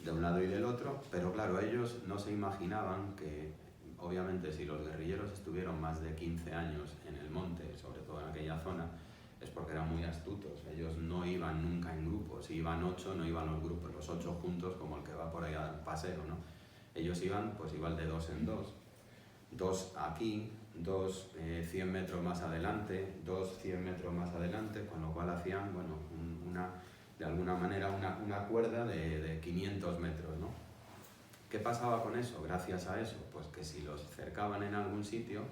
Speaker 2: de un lado y del otro, pero claro, ellos no se imaginaban que, obviamente, si los guerrilleros estuvieron más de 15 años en el monte, sobre todo en aquella zona, es porque eran muy astutos. Ellos no iban nunca en grupos, si iban 8, no iban los grupos, los 8 juntos como el que va por ahí al paseo, ¿no? Ellos iban pues igual de 2 en 2. 2 aquí, 2 100 metros más adelante, 2 100 metros más adelante, con lo cual hacían, bueno, de alguna manera una cuerda de 500 metros, ¿no? ¿Qué pasaba con eso? Gracias a eso, pues que si los cercaban en algún sitio,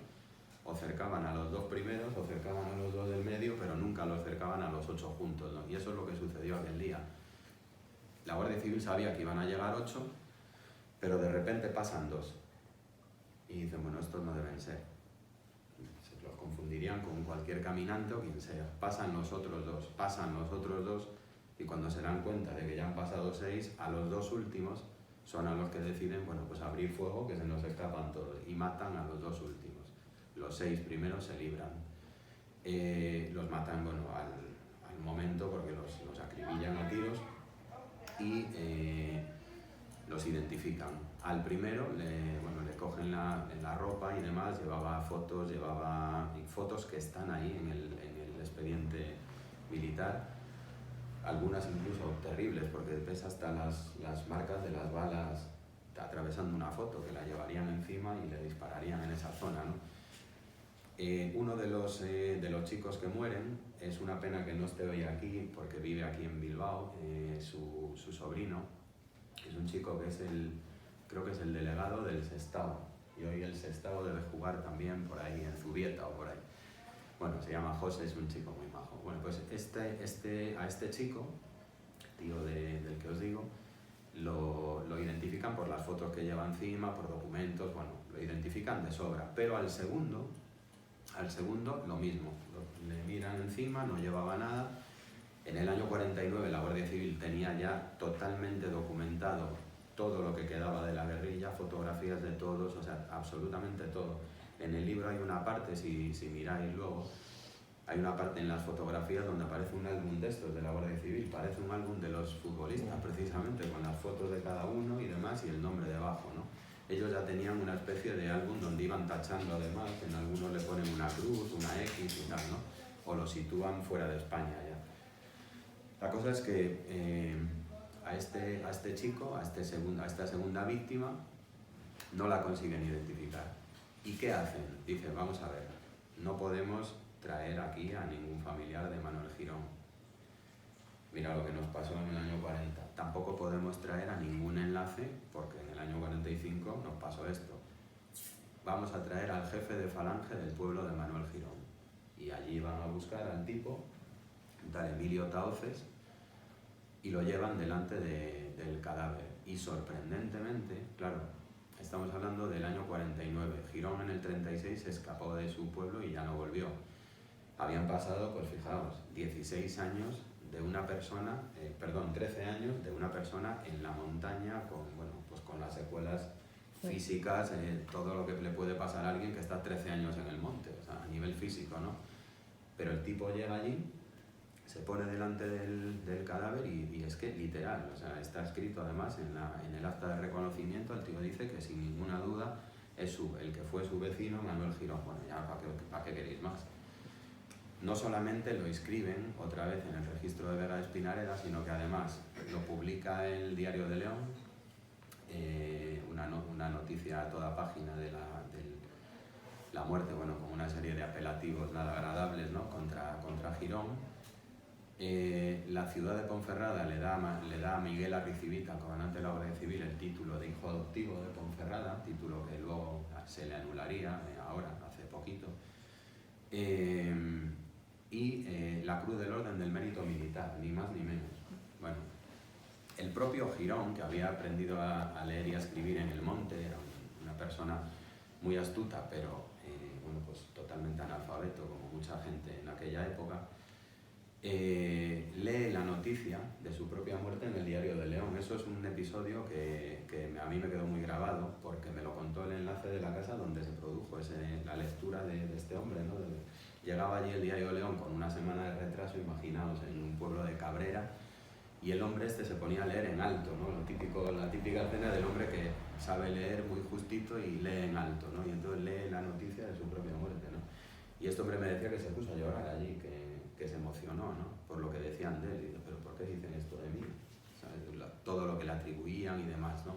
Speaker 2: o cercaban a los 2 primeros, o cercaban a los 2 del medio, pero nunca los cercaban a los 8 juntos, ¿no? Y eso es lo que sucedió aquel día. La Guardia Civil sabía que iban a llegar 8, pero de repente pasan 2. Y dicen, bueno, estos no deben ser. Se los confundirían con cualquier caminante o quien sea. Pasan los otros 2, y cuando se dan cuenta de que ya han pasado 6, a los 2 últimos son a los que deciden, bueno, pues abrir fuego, que se nos escapan todos, y matan a los 2 últimos. Los 6 primeros se libran. Los matan, bueno, al momento, porque los acribillan a tiros y los identifican. Al primero le cogen la ropa y demás, llevaba fotos que están ahí en el expediente militar, algunas incluso terribles, porque ves hasta las marcas de las balas atravesando una foto, que la llevarían encima y le dispararían en esa zona, ¿no? Uno de los chicos que mueren, es una pena que no esté hoy aquí, porque vive aquí en Bilbao, su sobrino, es un chico que creo que es el delegado del Sestao, y hoy el Sestao debe jugar también por ahí en Zubieta o por ahí. Bueno, se llama José, es un chico muy majo. Bueno, pues a este chico, tío del que os digo, lo identifican por las fotos que lleva encima, por documentos, bueno, lo identifican de sobra. Pero al segundo lo mismo, le miran encima, no llevaba nada. En el año 49 la Guardia Civil tenía ya totalmente documentado todo lo que quedaba de la guerrilla, fotografías de todos, o sea, absolutamente todo. En el libro hay una parte, si miráis luego, hay una parte en las fotografías donde aparece un álbum de estos de la Guardia Civil, parece un álbum de los futbolistas precisamente, con las fotos de cada uno y demás y el nombre debajo, ¿no? Ellos ya tenían una especie de álbum donde iban tachando además, en algunos le ponen una cruz, una X y tal, ¿no? O lo sitúan fuera de España ya. La cosa es que a este chico, a esta segunda víctima, no la consiguen identificar. ¿Y qué hacen? Dicen, vamos a ver, no podemos traer aquí a ningún familiar de Manuel Girón. Mira lo que nos pasó en el año 40. Tampoco podemos traer a ningún enlace, porque en el año 45 nos pasó esto. Vamos a traer al jefe de falange del pueblo de Manuel Girón. Y allí van a buscar al tipo, tal Emilio Taoces, y lo llevan delante del cadáver. Y sorprendentemente, claro, estamos hablando del año 49. Girón en el 36 se escapó de su pueblo y ya no volvió. Habían pasado, pues fijaos, 16 años de una persona, 13 años de una persona en la montaña con las secuelas físicas, todo lo que le puede pasar a alguien que está 13 años en el monte, o sea, a nivel físico, ¿no? Pero el tipo llega allí, se pone delante del cadáver y es que literal, o sea, está escrito además en el acta de reconocimiento, el tío dice que sin ninguna duda es el que fue su vecino, Manuel Girón. Bueno, ya ¿para qué queréis más? No solamente lo inscriben otra vez en el registro de Vega de Espinareda, sino que además lo publica el Diario de León, una noticia a toda página de la muerte, bueno, con una serie de apelativos nada agradables, ¿no? contra Girón. La ciudad de Ponferrada le da a Miguel Arricivita, comandante de la Guardia Civil, el título de hijo adoptivo de Ponferrada, título que luego se le anularía ahora, hace poquito. Y la Cruz del Orden del Mérito Militar, ni más ni menos. Bueno, el propio Girón, que había aprendido a leer y a escribir en el monte, era una persona muy astuta, pero bueno, pues totalmente analfabeto, como mucha gente en aquella época, lee la noticia de su propia muerte en el Diario de León. Eso es un episodio que a mí me quedó muy grabado, porque me lo contó el enlace de la casa donde se produjo la lectura de este hombre, ¿no? Llegaba allí el Diario de León con una semana de retraso, imaginaos, en un pueblo de Cabrera, y el hombre este se ponía a leer en alto, ¿no? La típica escena del hombre que sabe leer muy justito y lee en alto, ¿no? Y entonces lee la noticia de su propia muerte, ¿no? Y este hombre me decía que se puso a llorar allí, que se emocionó, ¿no? Por lo que decían de él. Y dice, ¿pero por qué dicen esto de mí? ¿Sabes? Todo lo que le atribuían y demás, ¿no?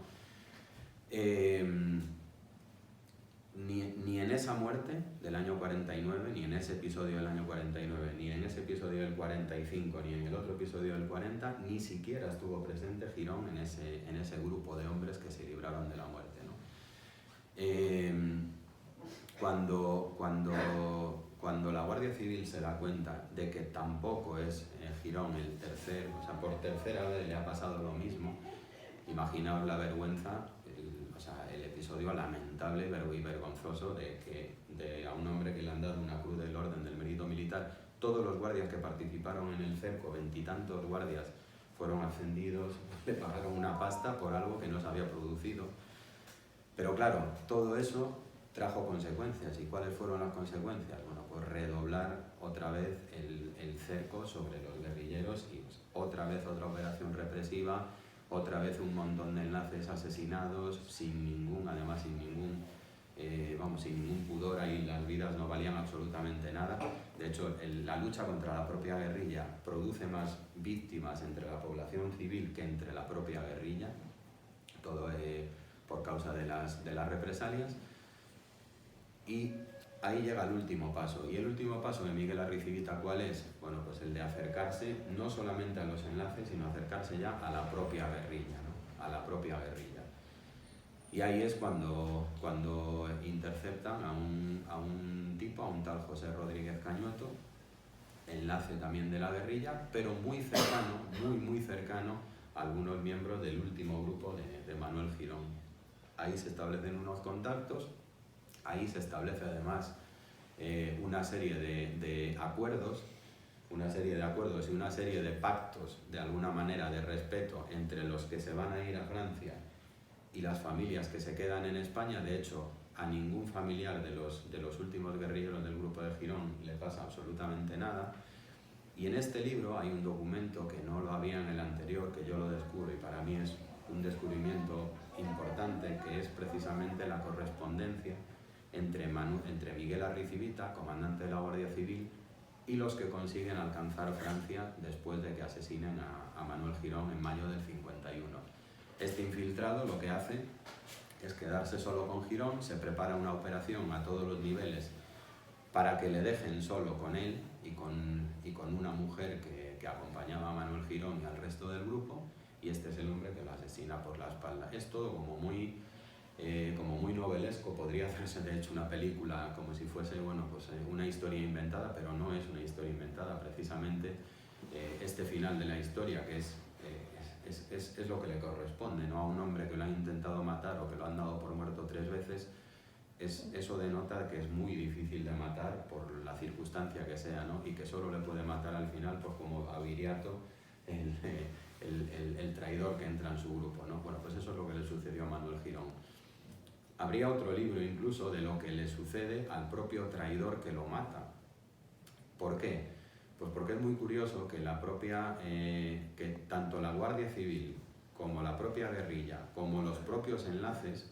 Speaker 2: Ni en esa muerte del año 49, ni en ese episodio del año 49, ni en ese episodio del 45, ni en el otro episodio del 40, ni siquiera estuvo presente Girón en ese grupo de hombres que se libraron de la muerte, ¿no? Cuando la Guardia Civil se da cuenta de que tampoco es Girón el tercero, o sea, por tercera vez le ha pasado lo mismo, imaginaos la vergüenza, el episodio lamentable y vergonzoso de a un hombre que le han dado una Cruz del Orden del Mérito Militar. Todos los guardias que participaron en el cerco, 20 y tantos guardias, fueron ascendidos, le pagaron una pasta por algo que no se había producido. Pero claro, todo eso trajo consecuencias. ¿Y cuáles fueron las consecuencias? Bueno, pues redoblar otra vez el cerco sobre los guerrilleros y pues, otra vez otra operación represiva, otra vez un montón de enlaces asesinados, sin ningún pudor, ahí las vidas no valían absolutamente nada. De hecho, la lucha contra la propia guerrilla produce más víctimas entre la población civil que entre la propia guerrilla, todo por causa de las represalias. Y ahí llega el último paso. Y el último paso de Miguel Arricivita, ¿cuál es? Bueno, pues el de acercarse no solamente a los enlaces, sino acercarse ya a la propia guerrilla, ¿no? A la propia guerrilla. Y ahí es cuando interceptan a un tipo, a un tal José Rodríguez Cañueto, enlace también de la guerrilla, pero muy cercano, muy cercano a algunos miembros del último grupo de Manuel Girón. Ahí se establecen unos contactos. Ahí se establece además una serie de acuerdos y una serie de pactos, de alguna manera, de respeto entre los que se van a ir a Francia y las familias que se quedan en España. De hecho, a ningún familiar de los últimos guerrilleros del grupo de Girón le pasa absolutamente nada. Y en este libro hay un documento que no lo había en el anterior, que yo lo descubro y para mí es un descubrimiento importante, que es precisamente la correspondencia entre Miguel Arricivita, comandante de la Guardia Civil, y los que consiguen alcanzar Francia después de que asesinen a Manuel Girón en mayo del 51. Este infiltrado lo que hace es quedarse solo con Girón, se prepara una operación a todos los niveles para que le dejen solo con él y con una mujer que acompañaba a Manuel Girón y al resto del grupo, y este es el hombre que lo asesina por la espalda. Es todo como muy novelesco, podría hacerse de hecho una película como si fuese una historia inventada, pero no es una historia inventada. Precisamente este final de la historia, que es lo que le corresponde, ¿no? A un hombre que lo han intentado matar o que lo han dado por muerto 3 veces, eso denota que es muy difícil de matar por la circunstancia que sea, ¿no? Y que solo le puede matar al final, pues como a Viriato, el traidor que entra en su grupo, ¿no? Bueno, pues eso es lo que le sucedió a Manuel Girón. Habría otro libro incluso de lo que le sucede al propio traidor que lo mata. ¿Por qué? Pues porque es muy curioso que que tanto la Guardia Civil como la propia guerrilla, como los propios enlaces,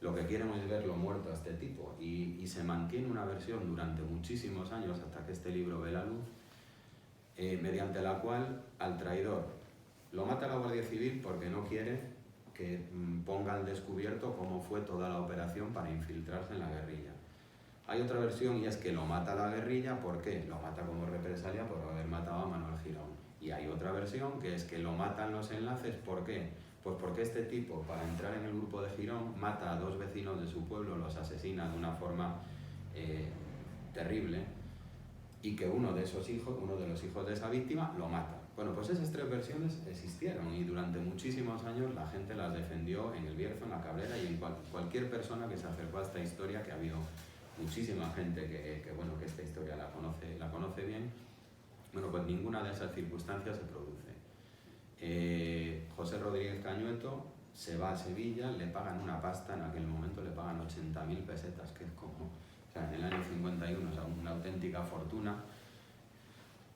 Speaker 2: lo que quieren es verlo muerto a este tipo. Y se mantiene una versión durante muchísimos años, hasta que este libro ve la luz, mediante la cual al traidor lo mata la Guardia Civil porque no quiere que ponga al descubierto cómo fue toda la operación para infiltrarse en la guerrilla. Hay otra versión y es que lo mata la guerrilla, ¿por qué? Lo mata como represalia por haber matado a Manuel Girón. Y hay otra versión que es que lo matan los enlaces, ¿por qué? Pues porque este tipo, para entrar en el grupo de Girón, mata a 2 vecinos de su pueblo, los asesina de una forma terrible, y que uno de los hijos de esa víctima lo mata. Bueno, pues esas 3 versiones existieron y durante muchísimos años la gente las defendió en el Bierzo, en la Cabrera y en cualquier persona que se acercó a esta historia, que ha habido muchísima gente que esta historia la conoce bien. Bueno, pues ninguna de esas circunstancias se produce. José Rodríguez Cañueto se va a Sevilla, le pagan una pasta, en aquel momento le pagan 80.000 pesetas, que es como, o sea, en el año 51, o sea, una auténtica fortuna,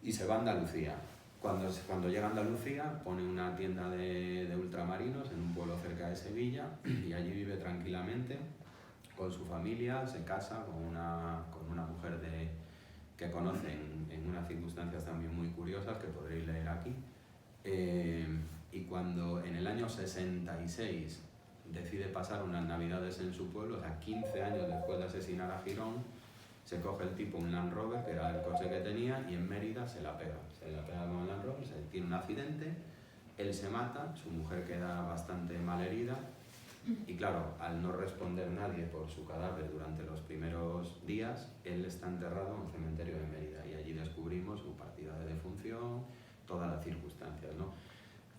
Speaker 2: y se va a Andalucía. Cuando llega a Andalucía, pone una tienda de ultramarinos en un pueblo cerca de Sevilla y allí vive tranquilamente con su familia, se casa con una mujer que conoce en unas circunstancias también muy curiosas que podréis leer aquí. Y cuando en el año 66 decide pasar unas navidades en su pueblo, o sea, 15 años después de asesinar a Girón, se coge el tipo un Land Rover, que era el coche que tenía, y en Mérida se la pega con el Land Rover, tiene un accidente, él se mata, su mujer queda bastante malherida, y claro, al no responder nadie por su cadáver durante los primeros días, él está enterrado en un cementerio de Mérida, y allí descubrimos su partida de defunción, todas las circunstancias, ¿no?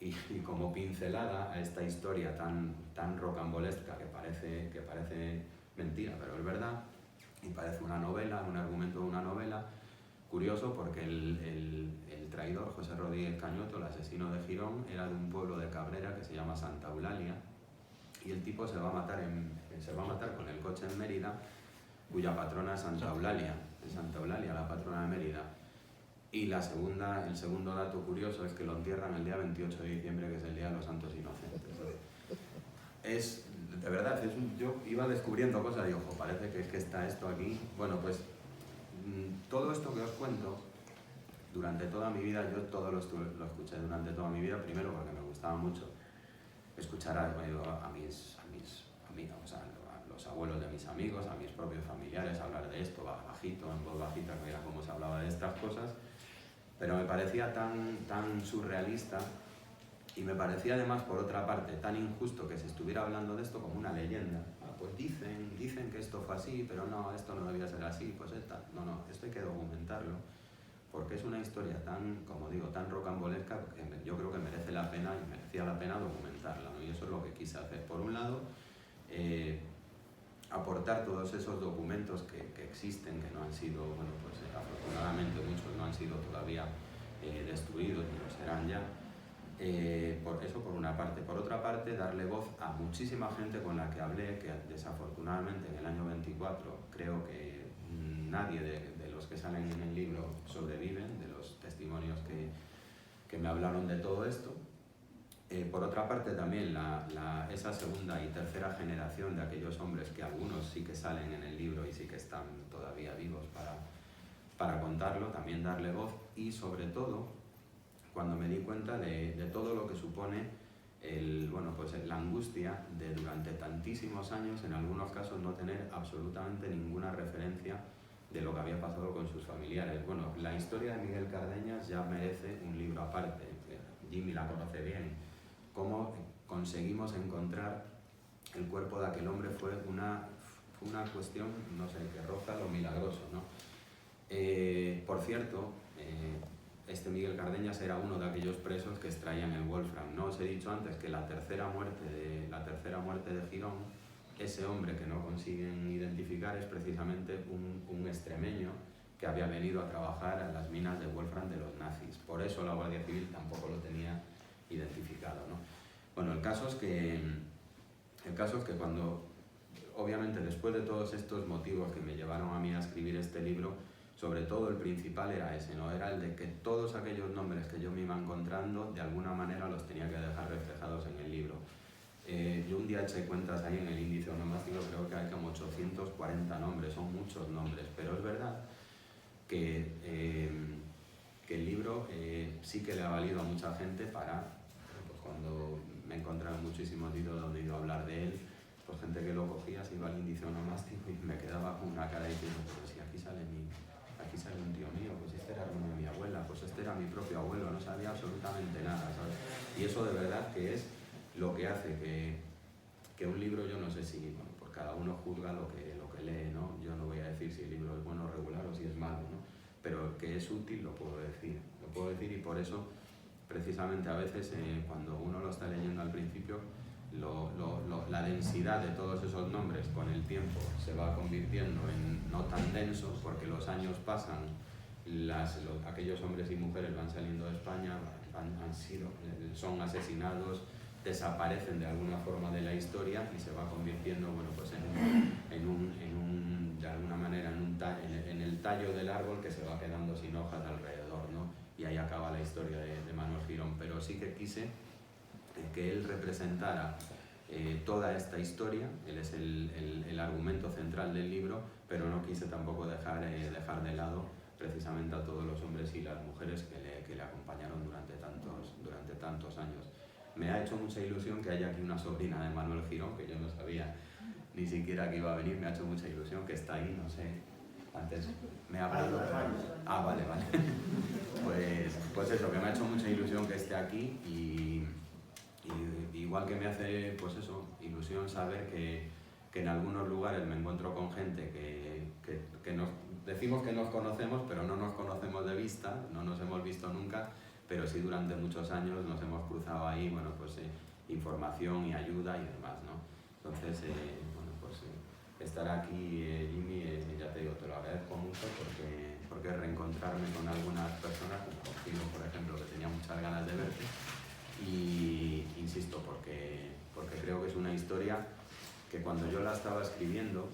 Speaker 2: Y como pincelada a esta historia tan rocambolesca que parece mentira, pero es verdad, y parece una novela, un argumento de una novela, curioso porque el traidor José Rodríguez Cañueto, el asesino de Girón, era de un pueblo de Cabrera que se llama Santa Eulalia, y el tipo se va a matar con el coche en Mérida, cuya patrona es Santa Eulalia, la patrona de Mérida. Y el segundo dato curioso es que lo entierran el día 28 de diciembre, que es el Día de los Santos Inocentes. De verdad, yo iba descubriendo cosas y digo, parece que está esto aquí. Bueno, pues todo esto que os cuento, durante toda mi vida, yo todo lo escuché durante toda mi vida, primero porque me gustaba mucho escuchar a los abuelos de mis amigos, a mis propios familiares hablar de esto, bajito, en voz bajita, que era como se hablaba de estas cosas, pero me parecía tan surrealista. Y me parecía además, por otra parte, tan injusto que se estuviera hablando de esto como una leyenda. Pues dicen que esto fue así, pero no, esto no debía ser así, pues esta. No, esto hay que documentarlo, porque es una historia tan rocambolesca, que yo creo que merece la pena y merecía la pena documentarla, ¿no? Y eso es lo que quise hacer. Por un lado, aportar todos esos documentos que existen, que no han sido, afortunadamente muchos no han sido todavía destruidos, ni lo serán ya. Por una parte. Por otra parte, darle voz a muchísima gente con la que hablé, que desafortunadamente en el año 24 creo que nadie de los que salen en el libro sobreviven, de los testimonios que me hablaron de todo esto. Por otra parte, también esa segunda y tercera generación de aquellos hombres, que algunos sí que salen en el libro y sí que están todavía vivos para contarlo, también darle voz. Y sobre todo, cuando me di cuenta de todo lo que supone la angustia de durante tantísimos años, en algunos casos, no tener absolutamente ninguna referencia de lo que había pasado con sus familiares. Bueno, la historia de Miguel Cardeñas ya merece un libro aparte. Jimmy la conoce bien. Cómo conseguimos encontrar el cuerpo de aquel hombre fue una cuestión, no sé, que roza lo milagroso, ¿no? Por cierto, este Miguel Cardeñas era uno de aquellos presos que extraían el Wolfram. No os he dicho antes que la tercera muerte de Girón, ese hombre que no consiguen identificar es precisamente un extremeño que había venido a trabajar a las minas de Wolfram de los nazis. Por eso la Guardia Civil tampoco lo tenía identificado, ¿no? Bueno, el caso es que cuando obviamente después de todos estos motivos que me llevaron a mí a escribir este libro, sobre todo el principal era ese, ¿no? Era el de que todos aquellos nombres que yo me iba encontrando, de alguna manera los tenía que dejar reflejados en el libro. Yo un día eché cuentas ahí en el índice onomástico, creo que hay como 840 nombres, son muchos nombres, pero es verdad que el libro sí que le ha valido a mucha gente para, pues cuando me he encontrado en muchísimos sitios donde he ido a hablar de él, pues gente que lo cogía, se iba al índice onomástico y me quedaba con una cara diciendo, pues si aquí sale un tío mío, pues este era uno de mi abuela, pues este era mi propio abuelo, no sabía absolutamente nada, ¿sabes? Y eso de verdad que es lo que hace que un libro, yo no sé si, bueno, pues cada uno juzga lo que lee, ¿no? Yo no voy a decir si el libro es bueno o regular o si es malo, ¿no? Pero que es útil lo puedo decir y por eso precisamente a veces cuando uno lo está leyendo al principio, la densidad de todos esos nombres con el tiempo se va convirtiendo en no tan denso porque los años pasan, aquellos hombres y mujeres van saliendo de España, son asesinados, desaparecen de alguna forma de la historia y se va convirtiendo, bueno, pues de alguna manera en el tallo del árbol que se va quedando sin hojas alrededor, ¿no? Y ahí acaba la historia de Manuel Girón. Pero sí que quise que él representara toda esta historia, él es el argumento central del libro, pero no quise tampoco dejar de lado precisamente a todos los hombres y las mujeres que le acompañaron durante tantos años. Me ha hecho mucha ilusión que haya aquí una sobrina de Manuel Girón, que yo no sabía ni siquiera que iba a venir, me ha hecho mucha ilusión que está ahí, no sé, antes me ha hablado. Ah, vale. Pues eso, que me ha hecho mucha ilusión que esté aquí y igual que me hace, pues eso, ilusión saber que en algunos lugares me encuentro con gente que nos decimos que nos conocemos, pero no nos conocemos de vista, no nos hemos visto nunca, pero sí durante muchos años nos hemos cruzado ahí, bueno, pues información y ayuda y demás, ¿no? Entonces, bueno, pues estar aquí, Jimmy, ya te digo, te lo agradezco mucho porque reencontrarme con algunas personas, como contigo, por ejemplo, que tenía muchas ganas de verte, y insisto, porque creo que es una historia que cuando yo la estaba escribiendo,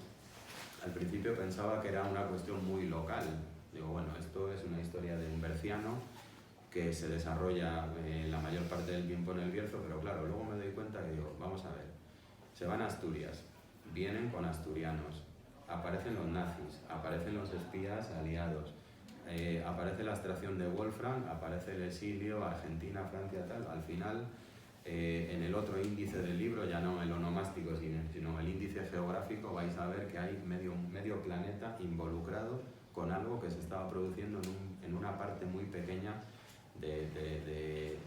Speaker 2: al principio pensaba que era una cuestión muy local. Digo, bueno, esto es una historia de un berciano que se desarrolla la mayor parte del tiempo en el Bierzo, pero claro, luego me doy cuenta que digo, vamos a ver, se van a Asturias, vienen con asturianos, aparecen los nazis, aparecen los espías aliados, aparece la extracción de Wolfram, aparece el exilio, Argentina, Francia, tal. Al final, en el otro índice del libro, ya no el onomástico, sino el índice geográfico, vais a ver que hay medio planeta involucrado con algo que se estaba produciendo en una parte muy pequeña de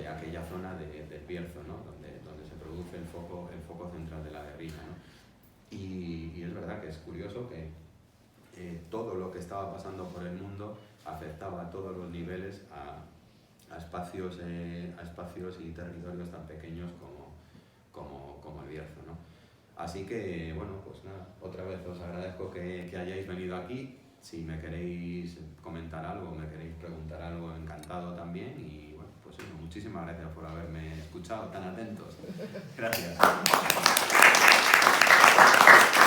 Speaker 2: aquella zona del Bierzo, ¿no? donde se produce el foco central de la guerrilla, ¿no? Y es verdad que es curioso que todo lo que estaba pasando por el mundo afectaba a todos los niveles a espacios y territorios tan pequeños como el Bierzo, ¿no? Así que, bueno, pues nada, otra vez os agradezco que hayáis venido aquí. Si me queréis comentar algo, me queréis preguntar algo, encantado también. Y bueno, pues eso, muchísimas gracias por haberme escuchado tan atentos. Gracias.